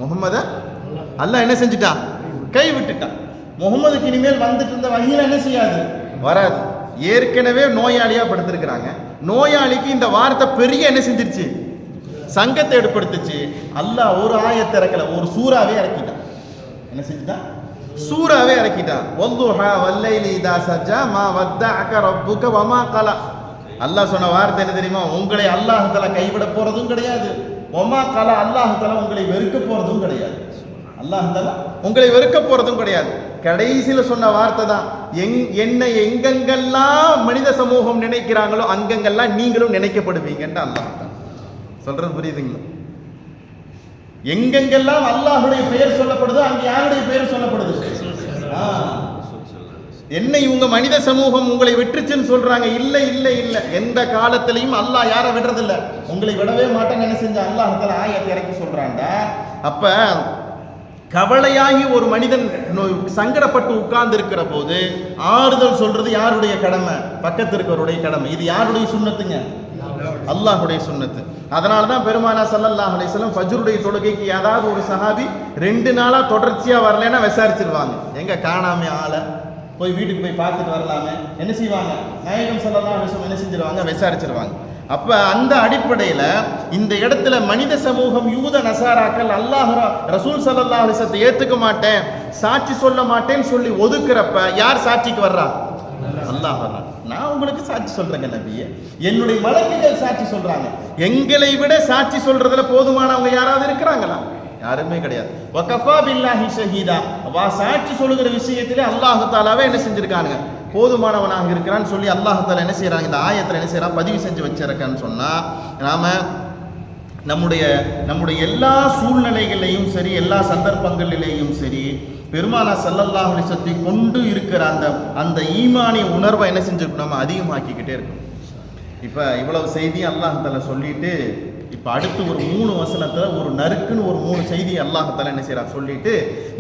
Speaker 1: முகம்மதை அல்லாஹ் என்ன செஞ்சுட்டான், கைவிட்டுட்டான். முகம்மதுக்கு இனிமேல் வந்துட்டு இருந்த வகையில் என்ன செய்யாது, வராது. ஏற்கனவே நோயாளியா படுத்திருக்கிறாங்க. நோயாளிக்கு இந்த வார்த்தை பெரிய என்ன செஞ்சிருச்சு, சங்கத்தை ஏற்படுத்துச்சு. அல்லாஹ் ஒரு ஆயத்தை இறக்கல, ஒரு சூறாவே இறக்கிட்டான். என்ன செஞ்சுட்டான், சூறாவே இறக்கிட்டான். வல்லுஹா வல்லைலி இதா சஜா மா வத்தஅக ரப்புக வமா கலா. அல்லாஹ் சொன்ன வார்த்தை என்ன தெரியுமா, உங்களை அல்லாஹ் தஆலா கைவிட போறதும் கிடையாது, வமா கலா, அல்லாஹ் தஆலா உங்களை வெறுக்க போறதும் கிடையாது. அல்லாஹ் தஆலா உங்களை வெறுக்க போறதும் கிடையாது. கடைசியில் சொன்ன வார்த்தை தான், என்னை எங்கெங்கெல்லாம் மனித சமூகம் நினைக்கிறாங்களோ அங்கெங்கெல்லாம் நீங்களும் நினைக்கப்படுவீங்கன்னு அல்லாஹ் தான் சொல்றது. புரியுதுங்களா? எங்கெங்கெல்லாம் அல்லாஹ்வுடைய பெயர் சொல்லப்படுதோ அங்கே யாருடைய பெயர் சொல்லப்படுது? என்ன இவங்க மனித சமூகம் உங்களை விட்டுச்சுன்னு சொல்றாங்க. இல்லை இல்லை இல்லை, எந்த காலத்திலையும் அல்லாஹ் யாரை விடுறதில்ல. உங்களை விடவே மாட்டேன்னு என்ன செஞ்ச அல்லாஹ் தஆலா ஆயத்தை இறக்கி சொல்றான்டா. அப்ப கவலையாகி ஒரு மனிதன் சங்கடப்பட்டு உட்கார்ந்து இருக்கிற போது ஆறுதல் சொல்றது யாருடைய கடமை? பக்கத்து இருக்கிறவருடைய கடமை. இது யாருடைய சுன்னத்துங்க? அல்லாஹுடைய சுன்னத்து. அதனால தான் பெருமானா ஸல்லல்லாஹு அலைஹி வஸல்லம் ஃபஜ்ருடைய தொழுகைக்கு ஏதாவது ஒரு சஹாபி 2 நாளா தொடர்ச்சியா வரலன்னா விசாரிச்சிருவாங்க. எங்க காணாம ஆளை போய் வீட்டுக்கு போய் பார்த்துட்டு வரலாமே என்ன செய்வாங்க? நாயகம் ஸல்லல்லாஹு அலைஹி வஸல்லம் என்ன செஞ்சிருவாங்க? விசாரிச்சிருவாங்க. அப்ப அந்த அடிப்படையில் இந்த இடத்துல மனித சமூகம் யூத நசாராக்கள் அல்லாஹ் ரசூல் ஸல்லல்லாஹு அலைஹி வஸல்லம் ஏத்துக்க மாட்டேன், சாட்சி சொல்ல மாட்டேன்னு சொல்லி ஒதுக்குறப்ப யார் சாட்சிக்கு வர்றா? அல்லாஹ் வர்றான். நான் உங்களுக்கு சாட்சி சொல்றேங்க நபியே, என்னுடைய மலக்குகள் சாட்சி சொல்றாங்க. எங்களை விட சாட்சி சொல்றதுல போதுமானவங்க யாராவது இருக்கிறாங்களா? யாருமே கிடையாது. வகஃபா பில்லாஹி ஷஹீதா, சாட்சி சொல்லுகிற விஷயத்திலே அல்லாஹ் தஆலாவே என்ன செஞ்சிருக்காங்க? போதுமானவனாக இருக்கிறான்னு சொல்லி அல்லாஹ் தஆலா என்ன செய்யறாங்க? இந்த ஆயத்தில் என்ன செய்யறான்? பதிவு செஞ்சு வச்சிருக்கான்னு சொன்னா, நாம நம்முடைய எல்லா சூழ்நிலைகளிலையும் சரி, எல்லா சந்தர்ப்பங்களிலேயும் சரி, பெருமானா ஸல்லல்லாஹு அலைஹி வஸல்லம் கொண்டு இருக்கிற அந்த ஈமானிய உணர்வை என்ன செஞ்சிருக்கணும்? நம்ம அதிகமாக்கிக்கிட்டே இருக்கணும். இப்போ இவ்வளவு செய்தி அல்லாஹ் தஆலா சொல்லிட்டு, இப்போ அடுத்து ஒரு 3 வசனத்தில் ஒரு நறுக்குன்னு ஒரு 3 செய்தி அல்லாஹ் தஆலா என்ன செய்யறான் சொல்லிட்டு,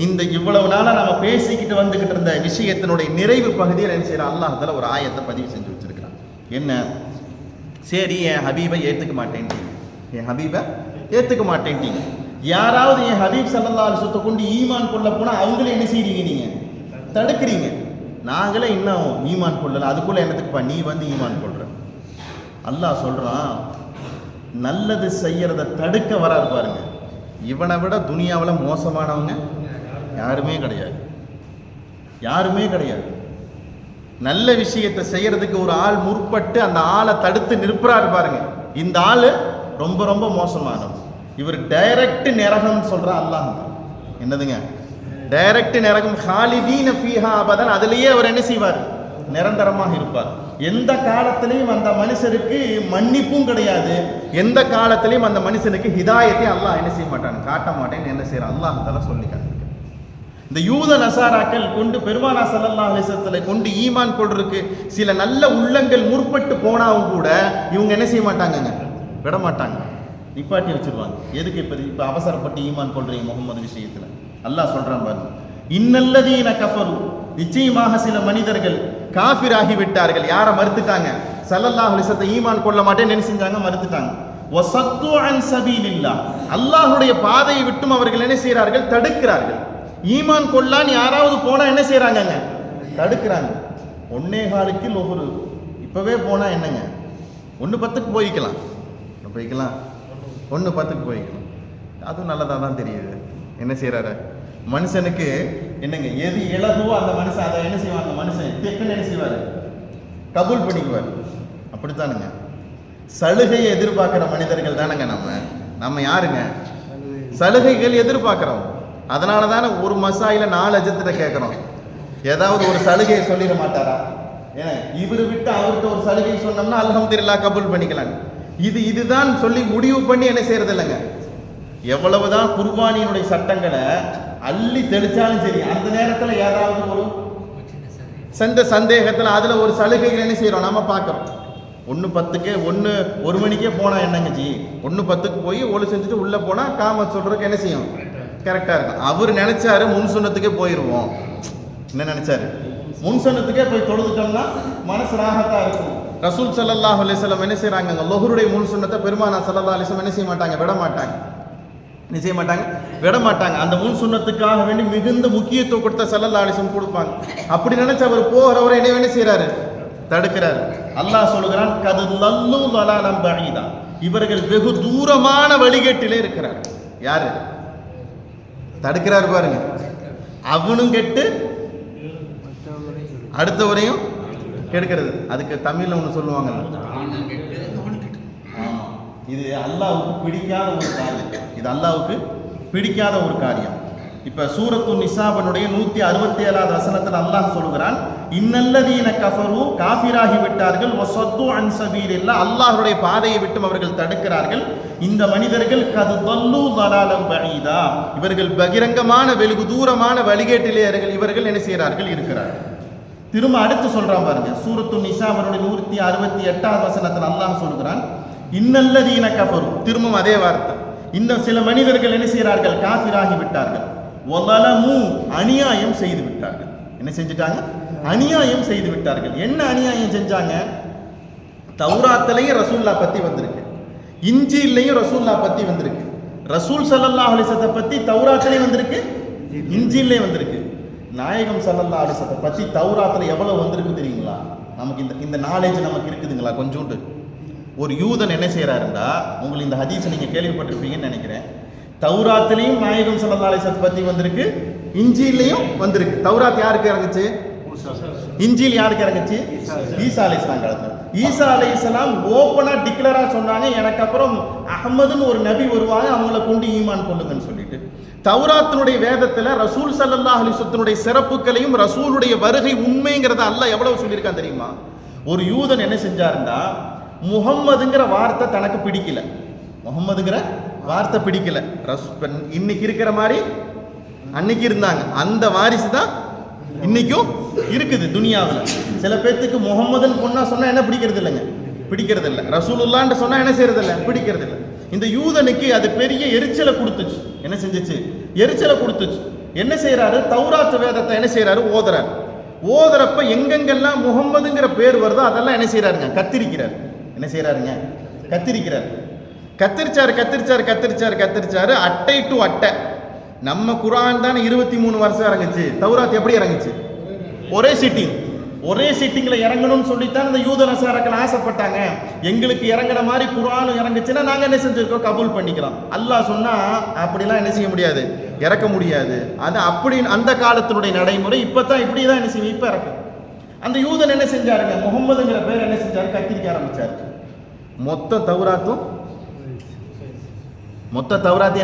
Speaker 1: இந்த இவ்வளவு நாளாக நம்ம பேசிக்கிட்டு வந்துகிட்டு இருந்த விஷயத்தினுடைய நிறைவு பகுதியில் என்ன செய்யறான்? அல்லாஹ் தஆலா ஒரு ஆயத்தை பதிவு செஞ்சு வச்சிருக்கிறான். என்ன? சரி, என் ஹபீபை ஏற்றுக்க மாட்டேன்ட்டீங்க, என் ஹபீபை ஏற்றுக்க மாட்டேன்ட்டீங்க. யாராவது என் ஹபீப் ஸல்லல்லாஹு அலைஹி வஸல்லம் கொண்டு ஈமான் கொள்ள போனால் அவங்களே என்ன செய்றீங்க? நீங்க தடுக்கிறீங்க. நாங்களே இன்னும் ஈமான் கொள்ளல, அதுக்குள்ள என்னத்துக்குப்பா நீ வந்து ஈமான் கொள்ற? அல்லாஹ் சொல்றான், நல்லது செய்யறத தடுக்க வராது பாருங்க. இவனை விட துனியாவில் மோசமானவங்க யாருமே கிடையாது, யாருமே கிடையாது. நல்ல விஷயத்தை செய்யறதுக்கு ஒரு ஆள் முற்பட்டு அந்த ஆளை தடுத்து நிற்கிறாரு பாருங்க, இந்த ஆளு ரொம்ப ரொம்ப மோசமானவன். இவர் டைரக்ட் நரகம் சொல்றான் அல்லாஹ். என்னதுங்க டைரக்ட் நரகம்? ஹாலிதீன ஃபீஹா அபதன், அதுலயே அவர் என்ன செய்வார்? நிரந்தரமாக இருப்பார். எந்த காலத்திலையும் அந்த மனுஷருக்கு மன்னிப்பும் கிடையாது, எந்த காலத்திலையும் அந்த மனுஷனுக்கு ஹிதாயத்தை அல்லாஹ் என்ன செய்ய மாட்டான்? காட்ட மாட்டேன்னு என்ன செய்யறான்? அல்லாஹ் தஆலா சொல்லி காட்டுறான். இந்த யூத நசாராக்கள் கொண்டு பெருமானா ஸல்லல்லாஹு அலைஹி வஸல்லம் கொண்டு ஈமான் கொள்றதுக்கு சில நல்ல உள்ளங்கள் முற்பட்டு போனாவும் கூட இவங்க என்ன செய்ய மாட்டாங்கங்க? விட மாட்டாங்க, நிப்பாட்டி வச்சிருவாங்க. எதுக்கு இப்ப அவசரப்பட்டு ஈமான் கொள்றீங்க முகமது விஷயத்துல? அல்லாஹ் சொல்றான் பாருங்க, இன்னல்லதீன கஃபரு, நிச்சயமாக சில மனிதர்கள் காஃபிர் ஆகிவிட்டார்கள். யாரை மறுத்துட்டாங்க? ஸல்லல்லாஹு அலைஹி வஸல்லம் ஈமான் கொள்ள மாட்டேன்னு என்ன செஞ்சாங்க? மறுத்துட்டாங்க. வஸத்து அன் சபீலில்லாஹ், அல்லாஹ்வுடைய பாதையை விட்டும் அவர்கள் என்ன செய்கிறார்கள்? தடுக்கிறார்கள். ஈமான் கொள்ளான்னு யாராவது போனா என்ன செய்யறாங்கங்க? தடுக்கிறாங்க. 1.25 லொஹர் இப்பவே போனா என்னங்க? 1:10 போய்க்கலாம், 1:10 போய்க்கலாம். அதுவும் நல்லதா தான் தெரியுது. என்ன செய்யறாரு மனுஷனுக்கு? என்னங்க எது இலகுவோ அந்த மனுஷன் அதை என்ன செய்வாங்க? அந்த மனுஷன் தெக்குன்னு என்ன செய்வார்? கபூல் பண்ணிக்குவார். அப்படித்தானுங்க. சலுகையை எதிர்பார்க்கிற மனிதர்கள் தானங்க நம்ம யாருங்க? சலுகைகள் எதிர்பார்க்கிறோம். அதனால தானே ஒரு மசாயில 4 லட்சத்திட்ட கேட்கிறோம். ஏதாவது ஒரு சலுகையை சொல்லிட மாட்டாரா? ஏன்னா இவர் விட்டு அவர்கிட்ட ஒரு சலுகை சொன்னோம்னா அல்ஹம்துலில்லாஹ் கபூல் பண்ணிக்கலாம். இதுதான் சொல்லி முடிவு பண்ணி என்ன செய்யறது இல்லைங்க. எவ்வளவுதான் குர்பானியினுடைய சட்டங்களை அள்ளி தெளிச்சாலும் சரி, அந்த நேரத்தில் ஏதாவது ஒரு சந்தேகத்தில் அதுல ஒரு சலுகைகள் என்ன செய்யறோம்? நம்ம பார்க்கிறோம். 1:10 1 மணிக்கே போனா என்னங்க ஜி? 1:10 போய் ஒளி செஞ்சுட்டு உள்ள போனா காமத் சொல்றதுக்கு என்ன செய்யும்? கரெக்டா இருக்கும். அவர் நினைச்சாரு முன் சொன்னதுக்கே போயிடுவோம். என்ன நினைச்சாரு? முன் சொன்னதுக்கே போய் தொழுதுட்டோம்னா மனசு ராகத்தா இருக்கும். ரசூல் ஸல்லல்லாஹு அலைஹி வஸல்லம் என்ன செய்யறாங்க? லொஹருடைய முன் சுன்னத்தை பெருமானா ஸல்லல்லாஹு அலைஹி வஸல்லம் என்ன செய்ய மாட்டாங்க? விட மாட்டாங்க. அந்த முன் சுன்னத்துக்காக வேண்டி மிகுந்த முக்கியத்துவம் கொடுத்த ஸல்லல்லாஹு அலைஹி வஸல்லம் கொடுப்பாங்க. அப்படி நினைச்சு அவர் போகிறவரை என்ன செய்யறாரு? தடுக்கிறாரு. அல்லாஹ் சொல்லுகிறான், கது லல்லு லலாலம் பஈதா, இவர்கள் வெகு தூரமான வழிகேட்டிலே இருக்கிறார். யாரு தடுக்கிறாரு பாருங்க? அவனும் கெட்டு அடுத்தவரையும் கெடுக்கிறது. அதுக்கு தமிழ்ல ஒன்று சொல்லுவாங்க, இது அல்லாஹ்வுக்கு பிடிக்காத ஒரு காரியம். இது அல்லாஹ்வுக்கு பிடிக்காத ஒரு காரியம். இப்ப சூரத்து நிசாபனுடைய 167வது வசனத்தில் அல்லாஹ் சொல்கிறான், இன்னல்லதீன கஃபரு, காஃபிராகி விட்டார்கள், வஸத்து அன் சபீலில்லாஹ், அல்லாஹ்வுடைய பாதையை விட்டும் அவர்கள் தடுக்கிறார்கள். இந்த மனிதர்கள் கது தல்லு தலாலம் பஈதா, இவர்கள் பகிரங்கமான வெகு தூரமான வழிகேட்டிலே இவர்கள் என்ன செய்கிறார்கள்? இருக்கிறார்கள். திரும்ப அடுத்து சொல்றான் பாருங்க, சூரத்து நிசாவனுடைய 168வது வசனத்தில் அல்லாஹ் சொல்கிறான், இன்னல்லதீன கஃபரு, திரும்பவும் அதே வார்த்தை, இன்னும் சில மனிதர்கள் என்ன செய்கிறார்கள், காஃபிராகி விட்டார்கள், வலமு, அநியாயம் செய்து விட்டார்கள். என்ன செஞ்சிட்டாங்க, அநியாயம் செய்து விட்டார்கள். என்ன அநியாயம் செஞ்சாங்க, தௌராத்திலையும் ரசூல்லா பத்தி வந்திருக்கு, இஞ்சிலையும் ரசூல்லா பத்தி வந்திருக்கு, ரசூல் ஸல்லல்லாஹு அலைஹி வஸல்லம் பத்தி தௌராத்திலையும் வந்திருக்கு, இஞ்சிலையும் வந்திருக்கு. நாயகம் ஸல்லல்லாஹு அலைஹி வஸல்லம் பத்தி தௌராத்துல எவ்வளவு வந்திருக்கு தெரியுங்களா? நமக்கு இந்த நாலேஜ் நமக்கு இருக்குதுங்களா? கொஞ்சோண்டு. ஒரு யூதன் என்ன செய்யறாருண்டா, உங்களுக்கு இந்த ஹதீஸ் நீங்க கேள்விப்பட்டிருப்பீங்கன்னு நினைக்கிறேன், தௌராத்திலையும் நாயகம் ஸல்லல்லாஹு அலைஹி வஸல்லம் பத்தி வந்திருக்கு, இஞ்சிலையும் வந்திருக்கு. தௌராத் யாருக்கு இறங்குச்சு, இஞ்சில் யாருக்கு இறங்குச்சு, ஈசா அலைஹிஸ்ஸலாம் காலத்துல. ஈசா அலைஹிஸ்ஸலாம் ஓப்பனா டிக்ளரா சொன்னாங்க, எனக்கு அப்புறம் அஹ்மதுன்னு ஒரு நபி வருவாங்க, அவங்கள கொண்டு ஈமான் கொள்ளுங்கன்னு சொல்லிட்டு. தௌராத்தினுடைய வேதத்துல ரசூல் ஸல்லல்லாஹு அலைஹி வஸல்லம் சிறப்புகளையும் ரசூலுடைய வருகை உண்மைங்கிறத அல்லாஹ் எவ்வளவு சொல்லியிருக்கான் தெரியுமா? ஒரு யூதன் என்ன செஞ்சாருன்னா, முஹம்மதுங்கிற வார்த்தை தனக்கு பிடிக்கல, முஹம்மதுங்கிற வார்த்தை பிடிக்கல, இன்னைக்கு இருக்கிற மாதிரி அன்னைக்கு இருந்தாங்க, அந்த வாரிசு தான் இன்னைக்கும் இருக்குது துனியாவில். சில பேர்த்துக்கு முகம்மதுன்னு பொண்ணா சொன்னா என்ன பிடிக்கிறது இல்லைங்க, பிடிக்கிறது இல்லை. ரசூலுல்லான்னு சொன்னா என்ன செய்யறது இல்லை, பிடிக்கிறது இல்லை. இந்த யூதனுக்கு அது பெரிய எரிச்சலை கொடுத்துச்சு. என்ன செஞ்சிச்சு, எரிச்சலை கொடுத்துச்சு. என்ன செய்யறாரு, தௌராத் வேதத்தை என்ன செய்யறாரு, ஓதுறாரு. ஓதுறப்ப எங்கெங்கெல்லாம் முகம்மதுங்கிற பேர் வருதோ அதெல்லாம் என்ன செய்யறாருங்க, கத்திரிக்கிறார். என்ன செய்யறாருங்க, கத்திரிக்கிறார். கத்திரிச்சாரு கத்திரிச்சாரு கத்திரிச்சாரு கத்திரிச்சாரு, அட்டை டு அட்டை. நம்ம குர்ஆன் தானே 23 வருஷம் இறங்குச்சு, தௌராத் எப்படி இறங்குச்சு, ஒரே சிட்டிங், ஒரே சிட்டிங்ல இறங்கணும்னு சொல்லித்தான் இந்த யூத நசாராக்கள் ஆசைப்பட்டாங்க. எங்களுக்கு இறங்குற மாதிரி குர்ஆன் இறங்குச்சுன்னா நாங்க என்ன செஞ்சிருக்கோம், கபூல் பண்ணிக்கிறோம். அல்லாஹ் சொன்னா அப்படிலாம் என்ன செய்ய முடியாது, இறக்க முடியாது. அது அப்படி அந்த காலத்தினுடைய நடைமுறை. இப்பதான் இப்படிதான் என்ன செய்யும், இப்ப இறக்கும். அந்த யூதன் என்ன செஞ்சாருங்க, முகம்மதுங்கிற பேர் என்ன செஞ்சாரு, கத்திரிக்க ஆரம்பிச்சாரு. மொத்த தௌராத்து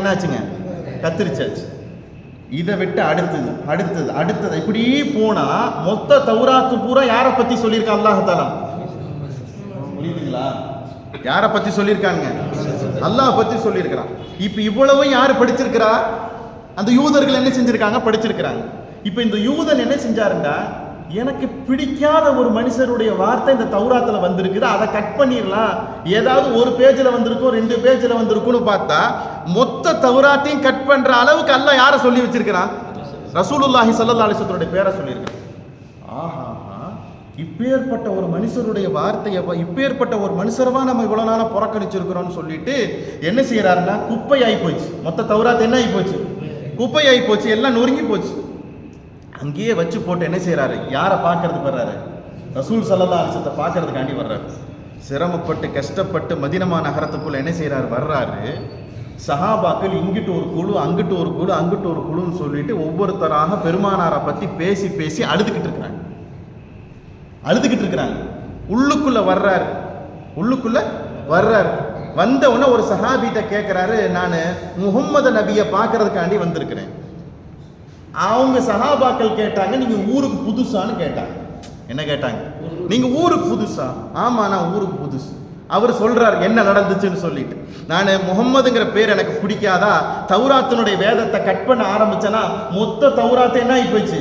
Speaker 1: என்ன ஆச்சுங்க, கத்திரிச்சாச்சு. இதை விட்டு அடுத்தது அடுத்தது அடுத்தது இப்படி போனா மொத்த தௌராத்து பூரா யாரை பத்தி சொல்லியிருக்கான் அல்லாஹ் தஆலா, புரியுதுங்களா? யாரை பத்தி சொல்லியிருக்காங்க, அல்லாஹ் பத்தி சொல்லியிருக்கிறான். இப்ப இவ்வளவு யாரு படிச்சிருக்கிறா, அந்த யூதர்கள் என்ன செஞ்சிருக்காங்க, படிச்சிருக்கிறாங்க. இப்ப இந்த யூதன் என்ன செஞ்சாருண்டா, எனக்கு பிடிக்காத ஒரு மனுஷருடைய வார்த்தை இந்த தௌராத்துல வந்திருக்குது, அதை கட் பண்ணிடலாம், ஏதாவது ஒரு பேஜ்ல வந்திருக்கும் 2 பேஜ்ல வந்திருக்கும்னு பார்த்தா மொத்த தௌராத்தையும் கட் பண்ற அளவுக்கு அல்லாஹ் யாரை சொல்லி வச்சிருக்கிறான், ரசூலுல்லாஹி ஸல்லல்லாஹு அலைஹி வஸல்லம் பேரை சொல்லியிருக்கிறான். ஆஹா, இப்பேற்பட்ட ஒரு மனுஷருடைய வார்த்தையை, இப்பேற்பட்ட ஒரு மனுஷரவா நம்ம இவ்வளவு நாளா புறக்கணிச்சிருக்கிறோம்னு சொல்லிட்டு என்ன செய்யறாருன்னா, குப்பை ஆகி போச்சு. மொத்த தௌராத் என்ன ஆகி போச்சு, குப்பை ஆகி போச்சு, எல்லாம் நொறுங்கி போச்சு. அங்கேயே வச்சு போட்டு என்ன செய்யறாரு, யாரை பார்க்கறதுக்கு வர்றாரு, ரசூல் ஸல்லல்லாஹு அலைஹி வஸல்லம் பார்க்கறதுக்காண்டி வர்றாரு. சிரமப்பட்டு கஷ்டப்பட்டு மதீனா நகரத்துக்குள்ள என்ன செய்யறாரு, வர்றாரு. சஹாபாக்கள் இங்கிட்டு ஒரு குழு, அங்கிட்டு ஒரு குழு, அங்கிட்டு ஒரு குழுன்னு சொல்லிட்டு ஒவ்வொருத்தராக பெருமானாரை பத்தி பேசி பேசி அழுதுகிட்டு இருக்கிறாங்க. உள்ளுக்குள்ள வர்றாரு. வந்த உடனே ஒரு சஹாபிட்ட கேட்கிறாரு, நான் முஹம்மது நபியை பார்க்கறதுக்காண்டி வந்திருக்கிறேன். அவங்க சஹாபாக்கள் கேட்டாங்க, நீங்க ஊருக்கு புதுசான்னு கேட்டாங்க. என்ன கேட்டாங்க, நீங்க ஊருக்கு புதுசா? ஆமா, நான் ஊருக்கு புதுசு. அவர் சொல்றாரு என்ன நடந்துச்சுன்னு சொல்லிட்டு. நான் முஹம்மதுங்கிற பேர் எனக்கு பிடிக்காதா, தௌராத்தினுடைய வேதத்தை கட் பண்ண ஆரம்பிச்சேன்னா மொத்த தௌராத்தை என்ன ஆகி போச்சு,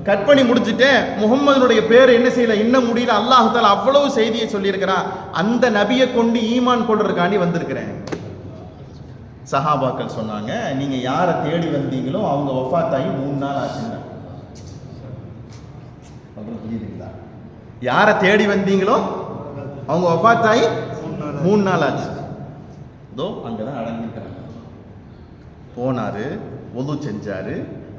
Speaker 1: கட் பண்ணி முடிச்சுட்டேன். முஹம்மதுனுடைய பேர் என்ன செய்யல, இன்னும் முடியல. அல்லாஹ் தஆலா அவ்வளவு செய்தியை சொல்லியிருக்கிறான், அந்த நபியை கொண்டு ஈமான் கொள்றதுக்காண்டி வந்திருக்கிறேன். சஹாபாக்கள் சொன்னாங்க, நீங்க யாரை தேடி வந்தீங்களோ அவங்க வஃபாத்தாகி 3 நாள் ஆச்சுங்க. புரியுதுங்களா? யாரை தேடி வந்தீங்களோ அவங்க வஃபாத்தாகி 3 நாள் ஆச்சு. இதோ அங்கதான் அடங்கிக்கிறாங்க. போனாரு, ஒது செஞ்சாரு,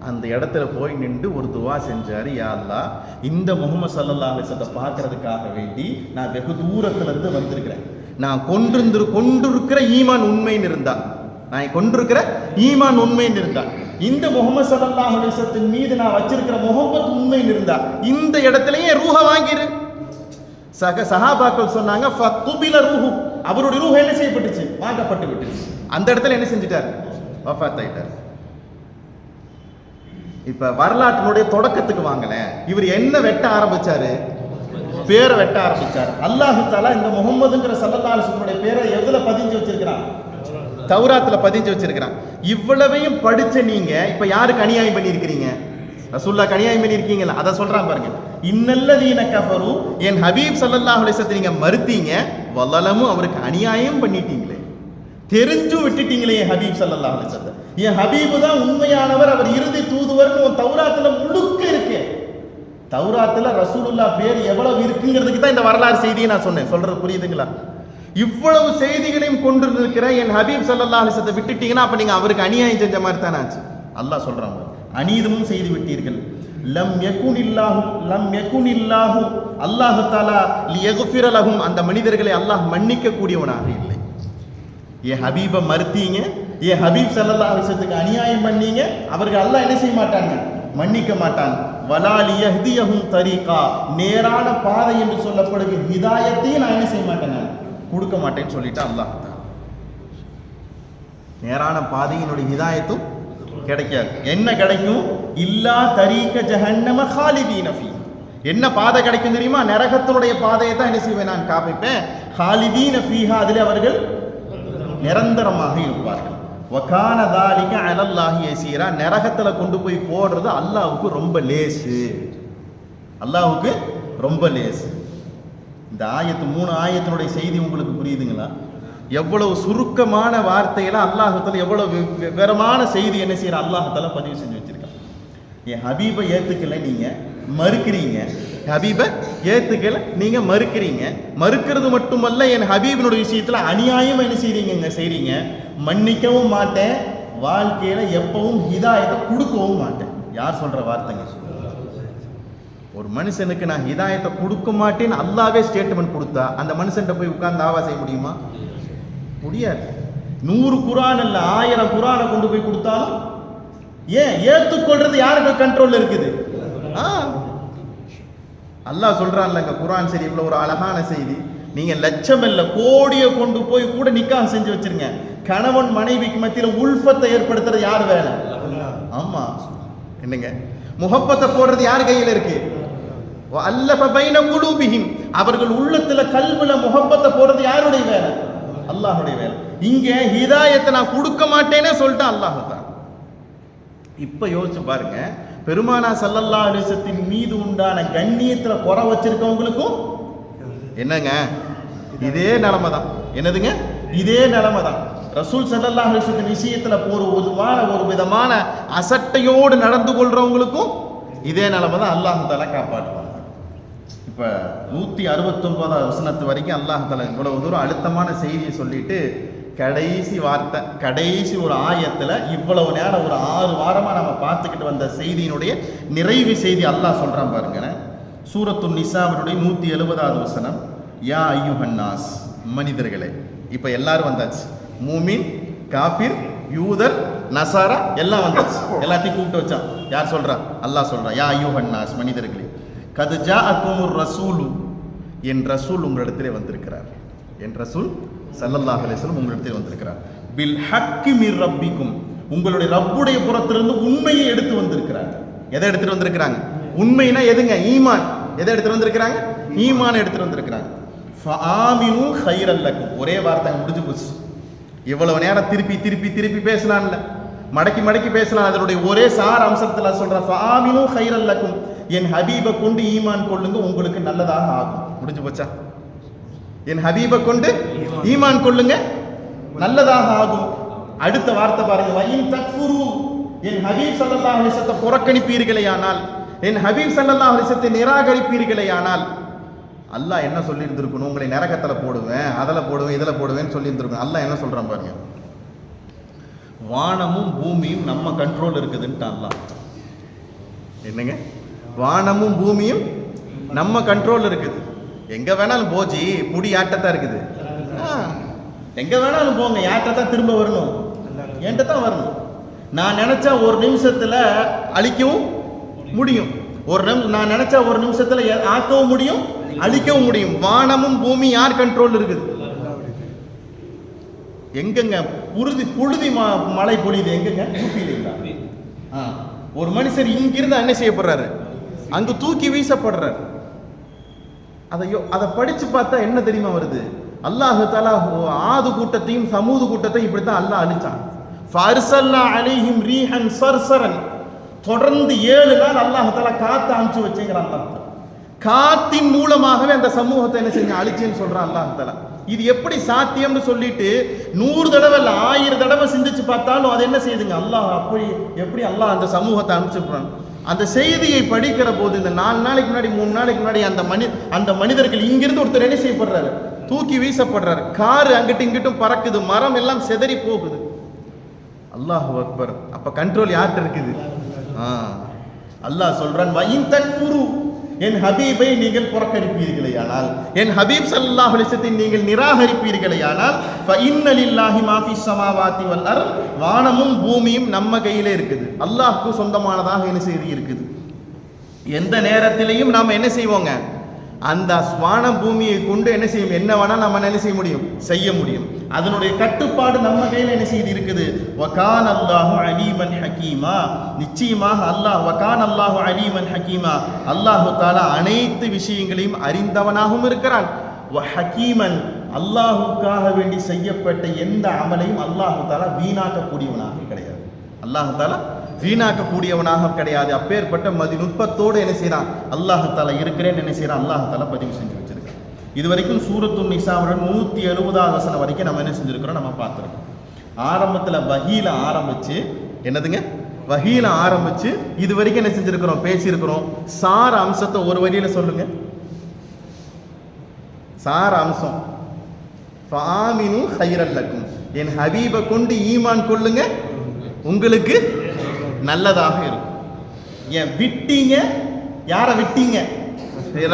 Speaker 1: அந்த இடத்துல போய் நின்று ஒரு துவா செஞ்சாரு, யா அல்லாஹ், இந்த முஹம்மது ஸல்லல்லாஹு அலைஹி வஸல்லம் பார்க்கறதுக்காக வேண்டி நான் வெகு தூரத்துல இருந்து வந்திருக்கிறேன். நான் கொண்டிருக்கிற ஈமான் உண்மைன்னு இருந்தா, நான் கொண்டிருக்கிற ஈமான் உண்மைன்னு இருந்தா, இந்த முஹம்மது ஸல்லல்லாஹு அலைஹி வஸல்லம் மீது நான் வச்சிருக்கிற முஹப்பத் உண்மைன்னு இருந்தா, இந்த இடத்துலயே ரூஹ வாங்கிரு. சஹாபாக்கள் சொன்னாங்க, ஃபகுபில ரூஹு, அவருடைய ரூஹ் என்ன செய்யப்பட்டுச்சு, வாங்கப்பட்டு விட்டுச்சு. அந்த இடத்துல என்ன செஞ்சிட்டார், வஃபாத் ஆயிட்டார். இப்ப வரலாற்றினுடைய தொடக்கத்துக்கு வாங்கல, இவர் என்ன வெட்ட ஆரம்பிச்சாரு, பேரை வெட்ட ஆரம்பிச்சார். அல்லாஹ் தஆலா இந்த முஹம்மதுங்கிற ஸல்லல்லாஹு அலைஹி வஸல்லம் பேரை எதுல பதிஞ்சு வச்சிருக்கிறான், தௌராத்துல பதிஞ்சு வச்சிருக்கிறான். இவ்வளவையும் படிச்ச நீங்க இப்ப யாருக்கு அநியாயம் பண்ணியிருக்கிறீங்க, ரசூலுல்லாஹ்க்கு அநியாயம் பண்ணியிருக்கீங்களா, அதை சொல்றான் பாருங்க. இன்னல்லதீன கஃபரு, என் ஹபீப் ஸல்லல்லாஹு அலைஹி வஸல்லத்தை நீங்க மறுத்தீங்க, வலலமும் அவருக்கு அநியாயம் பண்ணிட்டீங்களே, தெரிஞ்சும் விட்டுட்டீங்களே என் ஹபீப் ஸல்லல்லாஹு அலைஹி வஸல்லம். என் ஹபீபு தான் உண்மையானவர், அவர் இறுதி தூதுவர்னு தௌராத்துல முழுக்க இருக்கு. தௌராத்துல ரசூலுல்லாஹ் பேர் எவ்வளவு இருக்குங்கிறதுக்கு தான் இந்த வரலாறு செய்தியை நான் சொன்னேன். சொல்றது புரியுதுங்களா? இவ்வளவு செய்திகளையும் கொண்டு இருக்கிற என் ஹபீப் ஸல்லல்லாஹு அலைஹி வஸல்லம் விட்டுட்டீங்கன்னா அப்ப நீங்க அவருக்கு அநியாயம் செஞ்ச மாதிரி தானே ஆச்சு. அல்லாஹ் சொல்றாங்க, அநீதமும் செய்து விட்டீர்கள். லம் யகுனில்லாஹு அல்லாஹ் தஆலா லியக்ஃபிர லஹும், அந்த மனிதர்களை அல்லாஹ் மன்னிக்க கூடியவனாக இல்லை. என் ஹபீபை மறுத்தீங்க, என் ஹபீப் ஸல்லல்லாஹு அலைஹி வஸல்லத்துக்கு அநியாயம் பண்ணீங்க, அவர்கள் அல்லாஹ் என்ன செய்ய மாட்டாங்க, மன்னிக்க மாட்டான். வலா லியஹ்தியஹும் தரீகா, நேரான பாதை என்று சொல்லப்படுகிற ஹிதாயத்தையும் நான் என்ன செய்ய மாட்டேன், கொடுக்க மாட்டேன்னு சொல்லிட்டு அல்லாஹ். நேரான பாதையினுடைய ஹிதாயத்தும் கிடைக்காது. என்ன கிடைக்கும்? இல்லா தரீக ஜஹன்னம காலிதீன ஃபீ. என்ன பாதை கிடைக்கும் தெரியுமா? நரகத்தினுடைய பாதையை தான் என்ன செய்வேன், நான் காமிப்பேன். காலிதீன ஃபீஹா, அதில் அவர்கள் நிரந்தரமாக இருப்பார்கள். வகான தாலிக அலல்லாஹி யஸீரா, நரகத்துல கொண்டு போய் போடுறது அல்லாஹ்வுக்கு ரொம்ப லேசு, அல்லாஹ்வுக்கு ரொம்ப லேசு. இந்த ஆயத்து 3 ஆயத்தினுடைய செய்தி உங்களுக்கு புரியுதுங்களா? எவ்வளவு சுருக்கமான வார்த்தையில அல்லாஹ்வுத்தாலா எவ்வளவு விவரமான செய்தி என்ன செய்யற அல்லாஹ்வுத்தாலா பதிவு செஞ்சு வச்சிருக்கான். என் ஹபீபை ஏத்துக்கல, நீங்க மறுக்கிறீங்க. ஹபீபை ஏத்துக்கல, நீங்க மறுக்கிறீங்க. மறுக்கிறது மட்டுமல்ல, என் ஹபீபினுடைய விஷயத்துல அநியாயம் என்ன செய்றீங்க, மன்னிக்கவும் மாட்டேன், வாழ்க்கையில எப்பவும் ஹிதாயத்தை கொடுக்கவும் மாட்டேன். யார் சொல்ற வார்த்தைங்க? ஒரு மனுஷனுக்கு நான் ஹிதாயத்தை கொடுக்க மாட்டேன்னு அல்லாவே ஸ்டேட்மெண்ட் கொடுத்தா அந்த மனுஷன்ட்ட போய் உட்கார்ந்து தாவா செய்ய முடியுமா? முடியாது. 100 குர்ஆன் அல்ல 1000 குர்ஆனை கொண்டு போய் கொடுத்தாலும் ஏன் ஏத்துக்கொள்றது யாருக்கு கண்ட்ரோல் இருக்குது? அல்லாஹ் சொல்றான்லங்க குர்ஆன் ஷரீஃப்ல ஒரு அழகான செய்தி. நீங்க லட்சம் இல்ல கோடியை கொண்டு போய் கூட நிக்காஹ் செஞ்சு வச்சிருங்க, கணவன் மனைவிக்கு மத்தியில உல்ஃபத்தை ஏற்படுத்துறது யார் வேலை? ஆமா, என்னங்க முஹப்பத்தை போடுறது யார் கையில இருக்கு? அல்லஃப பைன குலூபிஹிம், அவர்கள் உள்ளத்துல கல்புல முஹப்பத்தை போடுறது யாருடைய வேலை? அல்லாஹ்வுடைய வேலை. இங்க ஹிதாயத்தை நான் கொடுக்க மாட்டேனே சொல்லிட்டு அல்லாஹ் தான். இப்ப யோசிச்சு பாருங்க, பெருமானா ஸல்லல்லாஹு அலைஹி வஸல்லம் மீது உண்டான கண்ணியத்துல குறை வச்சிருக்கவங்களுக்கும் என்னங்க இதே நிலைமை தான். என்னதுங்க? இதே நிலைமை தான். ரசூல் ஸல்லல்லாஹு அலைஹி வஸல்லம் விஷயத்துல ஒரு விதமான அசட்டையோடு நடந்து கொள்றவங்களுக்கும் இதே நிலைமை தான். அல்லாஹ் தஆலா காப்பாற்றுவாங்க. இப்ப 169 வசனத்து வரைக்கும் அல்லாஹ் தஆலா இவ்வளவு தூரம் அழுத்தமான செய்தியை சொல்லிட்டு கடைசி வார்த்தை, கடைசி ஒரு ஆயத்துல இவ்வளவு நேரம் ஒரு 6 வாரமா நம்ம பார்த்துக்கிட்டு வந்த செய்தியினுடைய நிறைவு செய்தி அல்லாஹ் சொல்றான் பாருங்க. சூரத்து நிசாவினுடைய 170வது வசனம், யா அய்யுஹன்னாஸ், மனிதர்களே. இப்ப எல்லாரும் வந்தாச்சு, மூமின், காஃபிர், யூதர், நசாரா எல்லாம் வந்தாச்சு. எல்லாத்தையும் கூப்பிட்டு வச்சான். யார் சொல்றா? அல்லாஹ் சொல்றான், யா அய்யுஹன்னாஸ், மனிதர்களே, கத் ஜாஅக்குமுர் ரசூலு, என் ரசூல் உங்களிடத்திலே வந்திருக்கிறார். என் ரசூல் ஸல்லல்லாஹு அலைஹி வஸல்லம் உங்களிடத்தில் வந்திருக்கிறார். பில் ஹக்கி மிர் ரப்பிக்கும், உங்களுடைய ரப்புடைய புறத்திலிருந்து உண்மையை எடுத்து வந்திருக்கிறார். எதை எடுத்துட்டு வந்திருக்கிறாங்க? உண்மைனா எதுங்க? ஈமான். எதை எடுத்துட்டு வந்திருக்கிறாங்க? ஈமான் எடுத்துட்டு வந்திருக்கிறாங்க. ஃபஆமினு கைரல் லக்கும், ஒரே வார்த்தை முடிஞ்சு போச்சு. இவ்வளவு நேரம் திருப்பி பேசலாம்ல, மடக்கி பேசலாம். அதனுடைய ஒரே சார அம்சத்துல சொல்றேன், ஃபஆமினு கைரல் லக்கும், என் ஹபீபை கொண்டு ஈமான் கொள்ளுங்க, உங்களுக்கு நல்லதாக ஆகும். முடிஞ்சு போச்சா? என் ஹபீபை கொண்டு ஈமான் கொள்ளுங்க, நல்லதாக ஆகும். அடுத்த வார்த்தை பாருங்க, வயின் தக்ஃபுரு, என் ஹபீப் ஸல்லல்லாஹு அலைஹி வஸல்லம் புறக்கணிப்பீர்களேயானால், என் ஹபீப் ஸல்லல்லாஹு அலைஹி வஸல்லம் நிராகரிப்பீர்களேயானால், அல்லாஹ் என்ன சொல்லி இருந்திருக்கணும்? உங்களை நரகத்துல போடுவேன், அதில் போடுவேன், இதில் போடுவேன்னு சொல்லி இருந்திருக்கணும். அல்லாஹ் என்ன சொல்றான் பாருங்க, வானமும் பூமியும் நம்ம கண்ட்ரோல் இருக்குதுன்ட்டு அல்லாஹ். என்னங்க? வானமும் பூமியும் நம்ம கண்ட்ரோல் இருக்குது. எங்க வேணாலும் போச்சு, புடி யாட்டத்தான் இருக்குது. எங்க வேணாலும் போங்க, யார்கிட்ட திரும்ப வரணும்? என்கிட்ட தான் வரணும். நான் நினைச்சா ஒரு நிமிஷத்துல அழிக்கவும் முடியும், நான் நினைச்சா ஒரு நிமிஷத்துல ஆக்கவும் முடியும், அழிக்கவும் முடியும். வானமும் பூமி யார் கண்ட்ரோல் இருக்குது? எங்கங்க புழுதி மழை பொழியுது? எங்கங்க? ஊட்டியில. ஒரு மனுஷர் இங்கிருந்து என்ன செய்யப்படுறாரு? அங்கு தூக்கி வீசப்படுறாரு. அதை படிச்சு பார்த்தா என்ன தெரியுமா வருது? அல்லாஹ் தஆலா ஆது கூட்டத்தையும் சமூது கூட்டத்தையும் இப்படித்தான் அல்லாஹ் அழிச்சான். ஃபர்சல்னா அலைஹிம் ரீஹன் சர்சரன், தொடர்ந்து 7 நாள் அல்லாஹ் தஆலா காத்து அனுப்பிச்சு வச்சேங்கிறான். அல்லாஹ் காத்தின் மூலமாகவே அந்த சமூகத்தை என்ன செஞ்ச அழிச்சேன்னு சொல்றான் அல்லாஹ் தஆலா. இது எப்படி சாத்தியம்னு சொல்லிட்டு 100 தடவை இல்லை 1000 தடவை சிந்திச்சு பார்த்தாலும் அது என்ன செய்யுதுங்க, அல்லாஹ் அப்படி எப்படி அல்லாஹ் அந்த சமூகத்தை அனுப்பிச்சுடுறான். அந்த செய்தியை படிக்கிற போது இந்த 4 நாளைக்கு முன்னாடி 3 நாளைக்கு முன்னாடி அந்த மனிதர்கள் இங்கிருந்து ஒருத்தர் என்ன செய்யப்படுறாரு, தூக்கி வீசப்படுறாரு. காரு அங்கிட்டும் இங்கிட்டும் பறக்குது, மரம் எல்லாம் செதறி போகுது. அல்லாஹு அக்பர். அப்ப கண்ட்ரோல் யார்கிட்ட இருக்குது? அல்லாஹ் சொல்றான், வயின் தக்ஃபுரு, என் ஹபீபை நீங்கள் புறக்கணிப்பீர்களேயானால், என் ஹபீப் ஸல்லல்லாஹு அலைஹி வஸல்லம் நீங்கள் நிராகரிப்பீர்களேயானால், ஃபஇன்ன லில்லாஹி மா ஃபிஸ் ஸமாவாதி வல் அர்த், வானமும் பூமியும் நம்ம கையிலே இருக்குது, அல்லாஹ்க்கு சொந்தமானதாக என்ன செய்து இருக்குது. எந்த நேரத்திலையும் நாம் என்ன செய்வோங்க, அந்த வான பூமியை கொண்டு என்ன செய்யும், என்ன வேணால் நம்ம என்ன செய்ய முடியும், செய்ய முடியும். அதனுடைய கட்டுப்பாடு நம்ம கையில் என்ன செய்து இருக்குது. வகான் அல்லாஹு அலீமன் ஹக்கீமா, நிச்சயமாக அல்லாஹ், வகான் அல்லாஹு அலீமன் ஹக்கீமா, அல்லாஹு தஆலா அனைத்து விஷயங்களையும் அறிந்தவனாகவும் இருக்கிறான். ஹக்கீமன், அல்லாஹுக்காக வேண்டி செய்யப்பட்ட எந்த அமலையும் அல்லாஹு தஆலா வீணாக்கக்கூடியவனாக கிடையாது. அல்லாஹு தஆலா வீணாக்கக்கூடியவனாக கிடையாது. அப்பேற்பட்ட மதிநுட்பத்தோடு என்ன செய்யறான் அல்லாஹு தஆலா இருக்கிறேன்னு என்ன செய்யறான் அல்லாஹு தஆலா பதிவு செஞ்சு வச்சிருக்கான். இது வரைக்கும் சூரத்துன் நிசாவோட 170வது வசனம் வரைக்கும் நம்ம என்ன செஞ்சிருக்கிறோம், நம்ம பார்த்துருக்கோம். ஆரம்பத்தில் வஹீல ஆரம்பிச்சு என்னதுங்க, வஹீல ஆரம்பிச்சு இது வரைக்கும் என்ன செஞ்சிருக்கிறோம், பேசியிருக்கிறோம். சார அம்சத்தை ஒரு வரியில சொல்லுங்க. சார அம்சம், ஃபாமினு கைரல் லக்கும், என் ஹபீபை கொண்டு ஈமான் கொள்ளுங்க, உங்களுக்கு நல்லதாக இருக்கும். ஏன் விட்டீங்க, யாரை விட்டீங்க,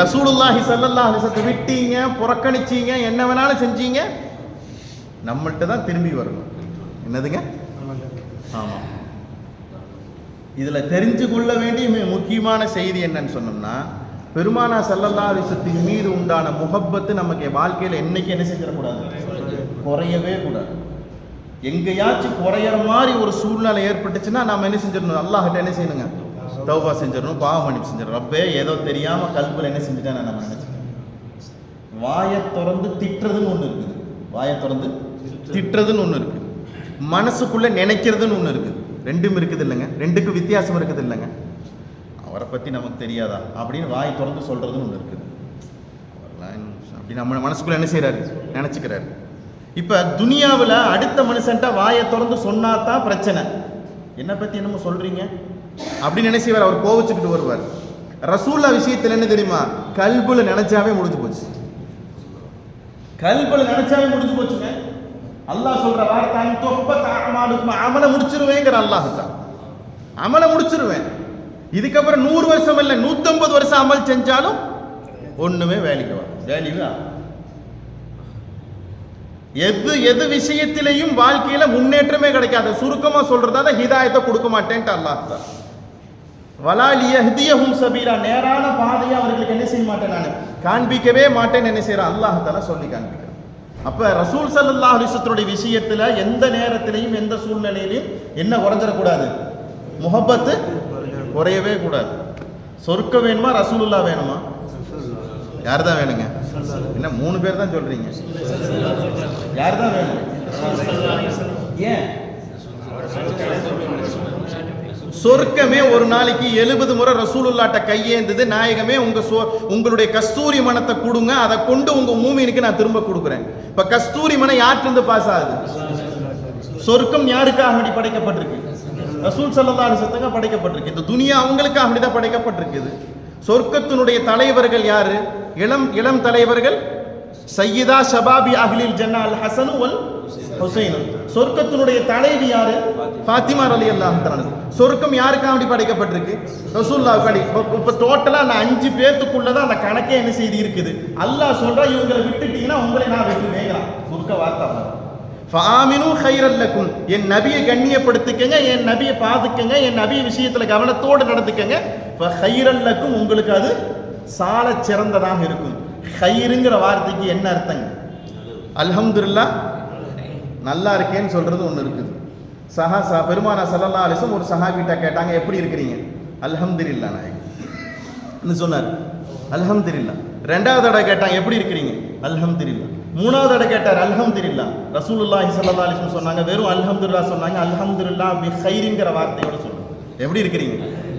Speaker 1: ரசூலுல்லாஹி ஸல்லல்லாஹு அலைஹி வஸல்லம் விட்டீங்க, புறக்கணிச்சீங்க, என்ன வேணாலும் செஞ்சீங்க, நம்மள்ட்ட தான் திரும்பி வரணும். என்னதுங்க, ஆமா. இதுல தெரிஞ்சு கொள்ள வேண்டிய முக்கியமான செய்தி என்னன்னு சொன்னோம்னா, பெருமானா ஸல்லல்லாஹு அலைஹி வஸல்லம் மீது உண்டான முஹப்பத்து நமக்கு வாழ்க்கையில் என்னைக்கு என்ன செஞ்சிடக்கூடாது, குறையவே கூடாது. எங்கேயாச்சும் குறையிற மாதிரி ஒரு சூழ்நிலை ஏற்பட்டுச்சுன்னா நாம் என்ன செஞ்சிடணும், அல்லாஹ்கிட்ட என்ன செய்யணுங்க, தௌபா செஞ்சிடணும், பாவம் மன்னிப்பு செஞ்சிடணும். ரப்பே ஏதோ தெரியாம கல்புல என்ன செஞ்சுட்டேன் நம்ம நினைச்சேன். வாயை திறந்து திட்டுறதுன்னு ஒன்று இருக்குது, வாயை திறந்து திட்டுறதுன்னு ஒன்று இருக்குது, மனசுக்குள்ள நினைக்கிறதுன்னு ஒன்று இருக்குது. ரெண்டும் இருக்குது இல்லைங்க, ரெண்டுக்கும் வித்தியாசம் இருக்குது இல்லைங்க. அவரை பற்றி நமக்கு தெரியாதா அப்படின்னு வாய் திறந்து சொல்றதுன்னு ஒன்று இருக்குது. அப்படி நம்ம மனசுக்குள்ள என்ன செய்யறாரு, நினைச்சுக்கிறாரு. இப்போ துனியாவில் அடுத்த மனுஷன்ட்ட வாயை திறந்து சொன்னாதான் பிரச்சனை. என்னை பற்றி என்னமோ சொல்றீங்க அப்படின்னு நினைச்சுவார், அவர் கோவிச்சுக்கிட்டு வருவார். ரசூல்லா விஷயத்தில் என்ன தெரியுமா, கல்புல நினைச்சாவே முடிஞ்சு போச்சு, கல்புல நினைச்சாவே முடிஞ்சு போச்சுங்க. அல்லாஹ் சொல்ற வார்த்தை, அமலை முடிச்சிருவேங்கிற அல்லாஹ் தான், அமலை முடிச்சிருவேன். இதுக்கப்புறம் 100 வருஷம் இல்லை 150 வருஷம் அமல் செஞ்சாலும் ஒண்ணுமே வேலைக்கு வேல்யூ. எது விஷயத்திலையும் வாழ்க்கையில முன்னேற்றமே கிடைக்காது. சுருக்கமா சொல்றதா ஹிதாயத்தை கொடுக்க மாட்டேன்ட்டு அல்லாஹ் தான். வலாலியஹ்தியஹும் சபீலா, நேரான பாதையை அவர்களுக்கு என்ன செய்ய மாட்டேன், நான் காண்பிக்கவே மாட்டேன் என்ன செய்யறான் அல்லாஹ் தஆலா சொல்லி காண்பிக்கிறான். அப்ப ரசூல் ஸல்லல்லாஹு அலைஹி வஸல்லம் விஷயத்துல எந்த நேரத்திலையும் எந்த சூழ்நிலையிலையும் என்ன குறைஞ்சிடக்கூடாது, முஹப்பத்து குறையவே கூடாது. சொர்க்க வேணுமா ரசூலுல்லாஹ் வேணுமா, யார் தான் வேணுங்க, என்ன 3 பேர் தான் சொல்றீங்க, யார் தான் வேணும், ஏன் சொர்க்கமே ஒரு நாளைக்கு 70 முறை ரசூலுல்லாஹ்ட்ட கையேந்தது, நாயகமே உங்களுடைய கஸ்தூரி மனத்தை கொடுங்க, அதை கொண்டு உங்க மூமினுக்கு நான் திரும்ப கொடுக்குறேன். இப்ப கஸ்தூரி மனம் யார்கிட்ட பாஸ் ஆகுது, சொர்க்கம் யாருக்காக வேண்டி படைக்கப்பட்டிருக்கு, ரசூல் ஸல்லல்லாஹு அலைஹி வஸல்லம் படைக்கப்பட்டிருக்கு. இந்த துனியா அவங்களுக்காக வேண்டி தான் படைக்கப்பட்டிருக்குது. சொர்க்கத்தினுடைய தலைவர்கள் யாரு, இளம் தலைவர்கள், சையதா ஷபாபி அஹ்லில் ஜன்னா அல் ஹஸன் வல் ஹுசைன். சொர்க்கத்தினுடைய தலைவி யாரு, ஃபாத்திமா ரலியல்லாஹு தஆலா. சொர்க்கம் யாருக்காக வேண்டி படைக்கப்பட்டிருக்கு, ரசூலுல்லாஹ்வுக்காக. இப்ப டோட்டலா அந்த 5 பேத்துக்குள்ளதான் அந்த கணக்கே என்ன செய்தி இருக்குது. அல்லாஹ் சொல்றா, இவங்களை விட்டுட்டீங்கன்னா உங்களை நான் விட்டுவேங்கிறான். சுருக்க வார்த்தை, ஃபாமினு கைரல் லக்கும், என் நபியை கண்ணியப்படுத்திக்கங்க, என் நபியை பாதுக்கங்க, என் நபி விஷயத்துல கவனத்தோடு நடந்துக்கங்க. கைரல் லக்கும், உங்களுக்கு அது சால சிறந்ததாக இருக்கும். கைருங்கிற வார்த்தைக்கு என்ன அர்த்தங்க, அல்ஹம்துலில்லாஹ் நல்லா இருக்கேன்னு சொல்றது ஒன்று இருக்குது. பெருமானா ஸல்லல்லாஹு அலைஹி வஸல்லம் ஒரு சஹாபிட்ட கேட்டாங்க, எப்படி இருக்கிறீங்க, அல்ஹம்துலில்லாஹ் நாயகம் சொன்னார், அல்ஹம்துலில்லாஹ். 2வது தடவை கேட்டாங்க, எப்படி இருக்கிறீங்க, அல்ஹம்துலில்லாஹ். 3வது தடவை கேட்டார், அல்ஹம்துலில்லாஹ். ரசூலுல்லாஹி ஸல்லல்லாஹு அலைஹி வஸல்லம் சொன்னாங்க, வெறும் அல்ஹம்துலில்லாஹ் சொன்னாங்க, அல்ஹம்துலில்லாஹ் பி கைரிங்கிற வார்த்தையோட சொல்லுங்க, எப்படி இருக்கிறீங்க,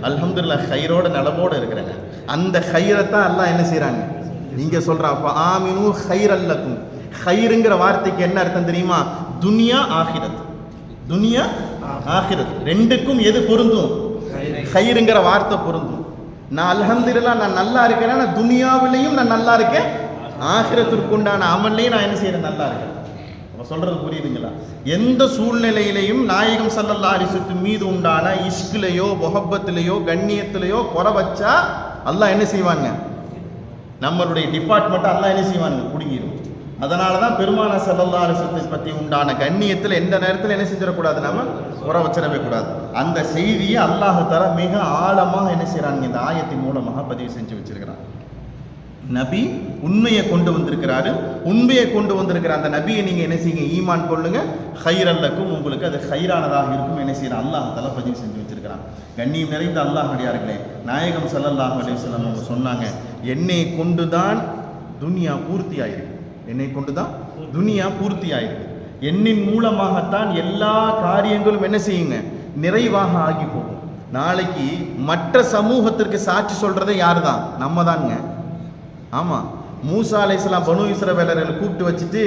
Speaker 1: அல்ஹம்துலில்லாஹ் ஹைரோட நலவோடு இருக்கிறேங்க. அந்த ஹைரத்தான் அல்லாஹ் என்ன செய்கிறாங்க, நீங்கள் சொல்கிறா ஆமினு ஹைரல்லக்கும். ஹைருங்கிற வார்த்தைக்கு என்ன அர்த்தம் தெரியுமா? துனியா ஆகிரத். துனியா ஆகிரத் ரெண்டுக்கும் எது பொருந்தும்? ஹைருங்கிற வார்த்தை பொருந்தும். நான் அல்ஹம்துலில்லாஹ் நான் நல்லா இருக்கிறேன், நான் துனியாவிலையும் நான் நல்லா இருக்கேன், ஆகிரத்திற்கு உண்டான அமல்லையும் நான் என்ன செய்யறேன், நல்லா இருக்கேன். அப்போ சொல்றது புரியுதுங்களா? எந்த சூழ்நிலையிலையும் நாயகம் ஸல்லல்லாஹு அலைஹி வஸல்லம் மீது உண்டான இஷ்கிலையோ முஹப்பத்திலேயோ கண்ணியத்திலேயோ குறை வச்சா அல்லாஹ் என்ன செய்வாங்க, நம்மளுடைய டிபார்ட்மெண்ட் அல்லாஹ் என்ன செய்வாங்க, குடுங்கிடும். அதனால தான் பெருமானார் ஸல்லல்லாஹு அலைஹி வஸல்லம் பற்றி உண்டான கண்ணியத்தில் எந்த நேரத்தில் என்ன செஞ்சிடக்கூடாது, நம்ம குறை வச்சிடவே கூடாது. அந்த செய்தியை அல்லாஹ் தஆலா மிக ஆழமாக என்ன செய்கிறாங்க, இந்த ஆயத்தின் மூலமாக பதிவு செஞ்சு வச்சிருக்கிறான். நபி உண்மையை கொண்டு வந்திருக்கிறாரு. உண்மையை கொண்டு வந்திருக்கிற அந்த நபியை நீங்கள் என்ன செய்யுங்க, ஈமான் கொள்ளுங்க. ஹைரல்லக்கும், உங்களுக்கு அது ஹைரானதாக இருக்கும். என்ன செய்யற அல்லாஹ் தஆலா பதிவு செஞ்சு வச்சிருக்கிறான். கண்ணியம் நிறைந்த அல்லாஹ்வுடையார்களே, நாயகம் ஸல்லல்லாஹு அலைஹி வஸல்லம் அவங்க சொன்னாங்க, என்னை கொண்டு தான் துனியா பூர்த்தி ஆயிருக்கு. என்னை கொண்டு தான் துனியா பூர்த்தி ஆயிருக்கு. என்னின் மூலமாகத்தான் எல்லா காரியங்களும் என்ன செய்யுங்க, நிறைவாக ஆகி போகும். நாளைக்கு மற்ற சமூகத்திற்கு சாட்சி சொல்றதை யாரு தான்? நம்ம தாங்க. ஆமாம், மூசா அலைஹிஸ்ஸலாம் பனு இஸ்ரவேலர்களை கூப்பிட்டு வச்சுட்டு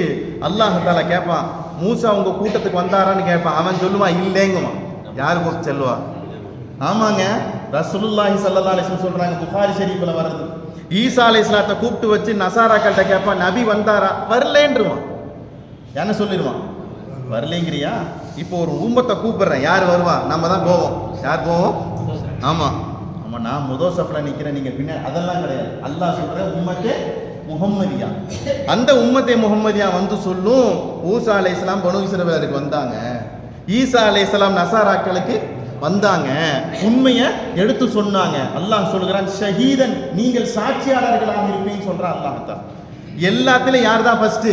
Speaker 1: அல்லாஹ் தஆலா கேட்பான், மூசா உங்க கூட்டத்துக்கு வந்தாரான்னு கேட்பான். அவன் சொல்லுவான் இல்லைங்குவான். யாரு கூப்பிட்டு செல்வா? ஆமாங்க, ரசூலுல்லாஹி ஸல்லல்லாஹு அலைஹி வஸல்லம் சொல்றாங்க, புகாரி ஷரீஃப்ல வருது. ஈசா அலைஹிஸ்ஸலாத்தை கூப்பிட்டு வச்சு நசாராக்கள்கிட்ட கேட்பான், நபி வந்தாரா? வரலேன்றுவான். என்ன சொல்லிடுவான்? வரலேங்கிறியா? இப்போ ஒரு உம்மத்தை கூப்பிடுறேன், யார் வருவா? நம்ம தான் போவோம். யார் போவோம்? ஆமாம் ஆமாம், நான் முதல் சஃப்ல நிற்கிறேன், நீங்கள் பின்ன. அதெல்லாம் கிடையாது. அல்லாஹ் சொல்கிற உம்மத்தே முஹம்மதியா, அந்த உம்மத்தே முஹம்மதியா வந்து சொல்லும், மூசா அலைஹிஸ்ஸலாம் பனு இஸ்ரவேலருக்கு வந்தாங்க, ஈசா அலைஹிஸ்ஸலாம் நசாராக்களுக்கு வந்தாங்க, உண்மையை எடுத்து சொன்னாங்க. அல்லாஹ் சொல்கிறான், ஷஹீதன், நீங்கள் சாட்சியாளர்களாக இருப்பீங்கன்னு சொல்கிறான் அல்லாஹ் தான். எல்லாத்துலையும் யார் தான் ஃபர்ஸ்ட்?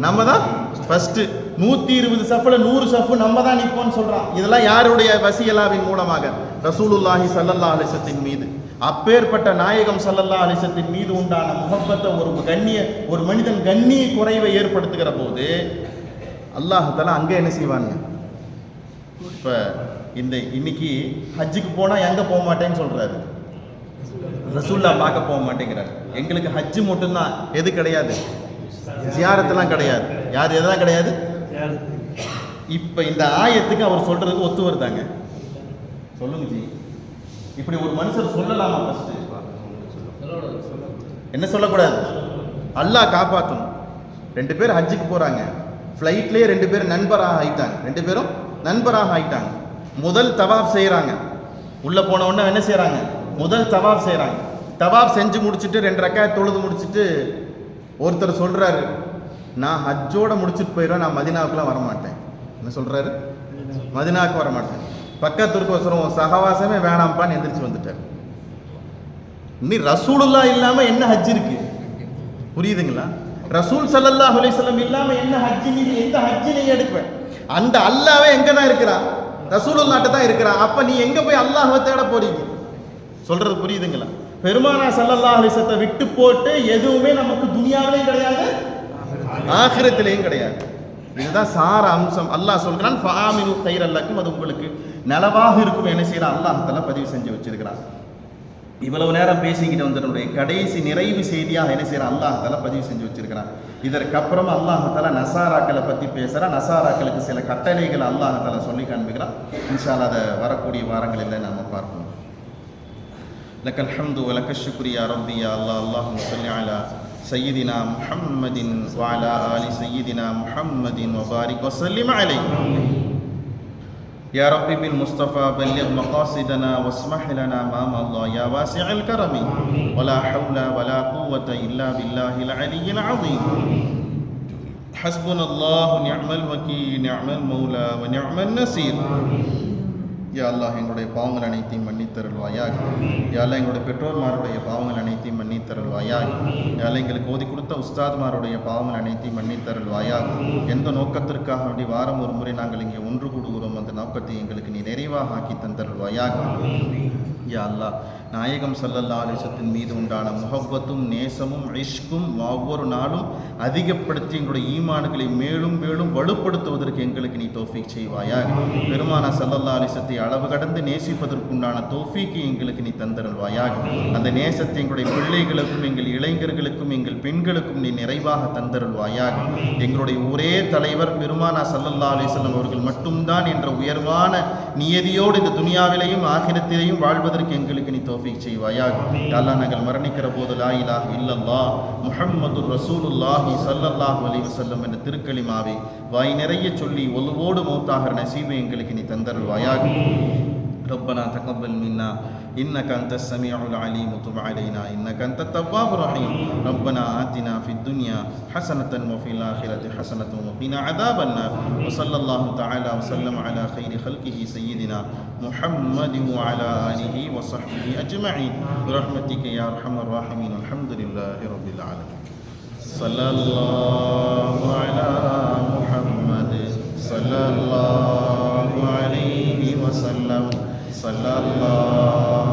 Speaker 1: நம்ம தான் ஃபர்ஸ்ட். 120 சஃப்ல 100 சஃப் நம்ம தான் நிற்போம்னு சொல்றான். இதெல்லாம் யாருடைய வசியலாவின் மூலமாக? ரசூலுல்லாஹி ஸல்லல்லாஹு அலைஹி வஸல்லம் மீது. அப்பேற்பட்ட நாயகம் ஸல்லல்லாஹு அலைஹி வஸல்லம் மீது உண்டான முஹப்பத்தை ஒரு மனிதன் கண்ணிய குறைவை ஏற்படுத்துகிற போது அல்லாஹ் தஆலா அங்கே என்ன செய்வாங்க? இப்போ இன்னைக்கு ஹஜ்ஜுக்கு போனால் எங்கே போக மாட்டேன்னு சொல்கிறாரு, ரசூல்லா பார்க்க போக மாட்டேங்கிறாரு. எங்களுக்கு ஹஜ்ஜு மட்டும்தான், எது கிடையாது, ஜியாரத்தெல்லாம் கிடையாது. யார் எதெல்லாம் கிடையாது. இப்போ இந்த ஆயத்துக்கு அவர் சொல்றதுக்கு ஒத்து வருதாங்க? சொல்லுங்க ஜி. இப்படி ஒரு மனுஷர் சொல்லலாமா? ஃபர்ஸ்ட் என்ன சொல்லக்கூடாது? அல்லாஹ் காப்பாற்றணும். 2 பேர் ஹஜ்ஜுக்கு போகிறாங்க, ஃப்ளைட்லேயே 2 பேர் நண்பராக ஆயிட்டாங்க. 2 பேரும் நண்பராக ஆயிட்டாங்க. முதல் தவாப் செய்கிறாங்க. உள்ளே போன உடனே என்ன செய்கிறாங்க? முதல் தவாப் செய்கிறாங்க. தவாப் செஞ்சு முடிச்சுட்டு 2 ரக்காத் தொழுது முடிச்சுட்டு ஒருத்தர் சொல்கிறாரு, நான் ஹஜ்ஜோட முடிச்சுட்டு போயிடுவேன், நான் மதினாவுக்குலாம் வரமாட்டேன். என்ன சொல்கிறாரு? மதினாவுக்கு வரமாட்டேன். பக்கத்திற்கு ஒருத்தர் சகவாசமே வேணாம்ப்பான்னு எந்திரிச்சு வந்துட்டார். நீ ரசூலுல்லாஹ் இல்லாமல் என்ன ஹஜ் இருக்கு? புரியுதுங்களா? ரசூல் ஸல்லல்லாஹு அலைஹி வஸல்லம் இல்லாமல் என்ன ஹஜ்? நீ எந்த ஹஜ் நீ எடுப்பேன்? அந்த அல்லாஹ்வே எங்கே தான் இருக்கிறான்? ரசூலுல்லாஹ்ட்ட தான் இருக்கிறான். அப்போ நீ எங்கே போய் அல்லாஹ்வை தேட போறீங்க? சொல்றது புரியுதுங்களா? பெருமானார் ஸல்லல்லாஹு அலைஹி வஸல்லம் விட்டு போட்டு எதுவுமே நமக்கு துனியாவிலையும் கிடையாது, ஆகிரத்திலையும் கிடையாது. இதுதான் சார அம்சம். அல்லாஹ் சொல்கிறான், ஃபஆமினு கைரல்லக்கும், அது உங்களுக்கு நலவாக இருக்கும். என்ன செய்யறான்? அல்லாஹ் தஆலா பதிவு செஞ்சு வச்சிருக்கிறான். இவ்வளவு நேரம் பேசிக்கிட்டு வந்தனுடைய கடைசி நிறைவு செய்தியாக என்ன செய்யறான்? அல்லாஹ் தஆலா பதிவு செஞ்சு வச்சிருக்கிறான். இதற்கப்புறம் அல்லாஹ் தஆலா நசாராக்களை பற்றி பேசுகிறான். நசாராக்களுக்கு சில கட்டளைகள் அல்லாஹ் தஆலா சொல்லி காண்பிக்கிறான். இன்ஷா அல்லாஹ் அதை வரக்கூடிய வாரங்களில் நாம் பார்ப்போம். லக்கல் ஹம்து வ லக்கல் ஷுக்ரு யா ரப்பி யா அல்லாஹ். அல்லாஹும்ம ஸல்லி அலா சய்யிதினா முஹம்மதின் வ அலா ஆலி சய்யிதினா முஹம்மதின் வ பாரிக் வ ஸல்லிம் அலைஹி. يا ربي بالمصطفى بلغ مقاصدنا واسمح لنا ما مضى يا واسع الكرم ولا حول ولا قوة إلا بالله العلي العظيم. حسبنا الله ونعم الوكيل نعم المولى ونعم النصير. யா அல்லாஹ், எங்களுடைய பாவங்கள் அனைத்தையும் மன்னித்தருள்வாயாக. யா அல்லாஹ், எங்களுடைய பெற்றோர்மாருடைய பாவங்கள் அனைத்தையும் மன்னித்தருள்வாயாக. யா அல்லாஹ், எங்களுக்கு ஓதி கொடுத்த உஸ்தாத்மாருடைய பாவங்கள் அனைத்தையும் மன்னித்தருள்வாயாக. எந்த நோக்கத்திற்காக வேண்டி வாரம் ஒரு முறை நாங்கள் இங்கே ஒன்று கூடுகிறோம், அந்த நோக்கத்தை எங்களுக்கு நீ நிறைவாக ஆக்கி தந்தருள்வாயாக. யா அல்லாஹ், நாயகம் ஸல்லல்லாஹு அலைஹி வஸல்லம் மீது உண்டான முஹப்பத்தும் நேசமும் இஷ்கும் ஒவ்வொரு நாளும் அதிகப்படுத்தி எங்களுடைய ஈமான்களை மேலும் மேலும் வலுப்படுத்துவதற்கு எங்களுக்கு நீ தௌஃபீக் செய்வாயாக. பெருமானா ஸல்லல்லாஹு அலைஹி வஸல்லம் அளவு கடந்து நேசிப்பதற்குண்டான தௌஃபீக்கை எங்களுக்கு நீ தந்தருள்வாயாக. அந்த நேசத்தை எங்களுடைய பிள்ளைகளுக்கும் எங்கள் இளைஞர்களுக்கும் எங்கள் பெண்களுக்கும் நீ நிறைவாக தந்தருள்வாயாக. எங்களுடைய ஒரே தலைவர் பெருமானா ஸல்லல்லாஹு அலைஹி வஸல்லம் அவர்கள் மட்டும்தான் என்ற உயர்வான நியதியோடு இந்த துனியாவிலையும் ஆகிரத்திலையும் வாழ்வதற்கு எங்களுக்கு நீ தௌஃபீக் செய்வாயாக. யா அல்லாஹ், நாங்கள் மரணிக்கிற போது லா இலாஹ இல்லல்லாஹ் முஹம்மதுர் ரசூலுல்லாஹி ஸல்லல்லாஹு அலைஹி வஸல்லம் என்ற திருக்கலிமாவை வாய் நிறைய சொல்லி ஒலுவோடு மௌத்தாகிற நசீபை எங்களுக்கு நீ தந்தருள்வாயாக. ربنا تقبل منا إنك أنت السميع العليم وتب علينا إنك أنت التواب الرحيم. ربنا آتنا في الدنيا حسنة وفي الآخرة حسنة وقنا عذاب النار. وصلى الله تعالى وسلم على خير خلقه سيدنا محمد وعلى آله وصحبه أجمعين برحمتك يا أرحم الراحمين. الحمد لله رب العالمين. صلى الله على محمد صلى الله عليه وسلم. صلى الله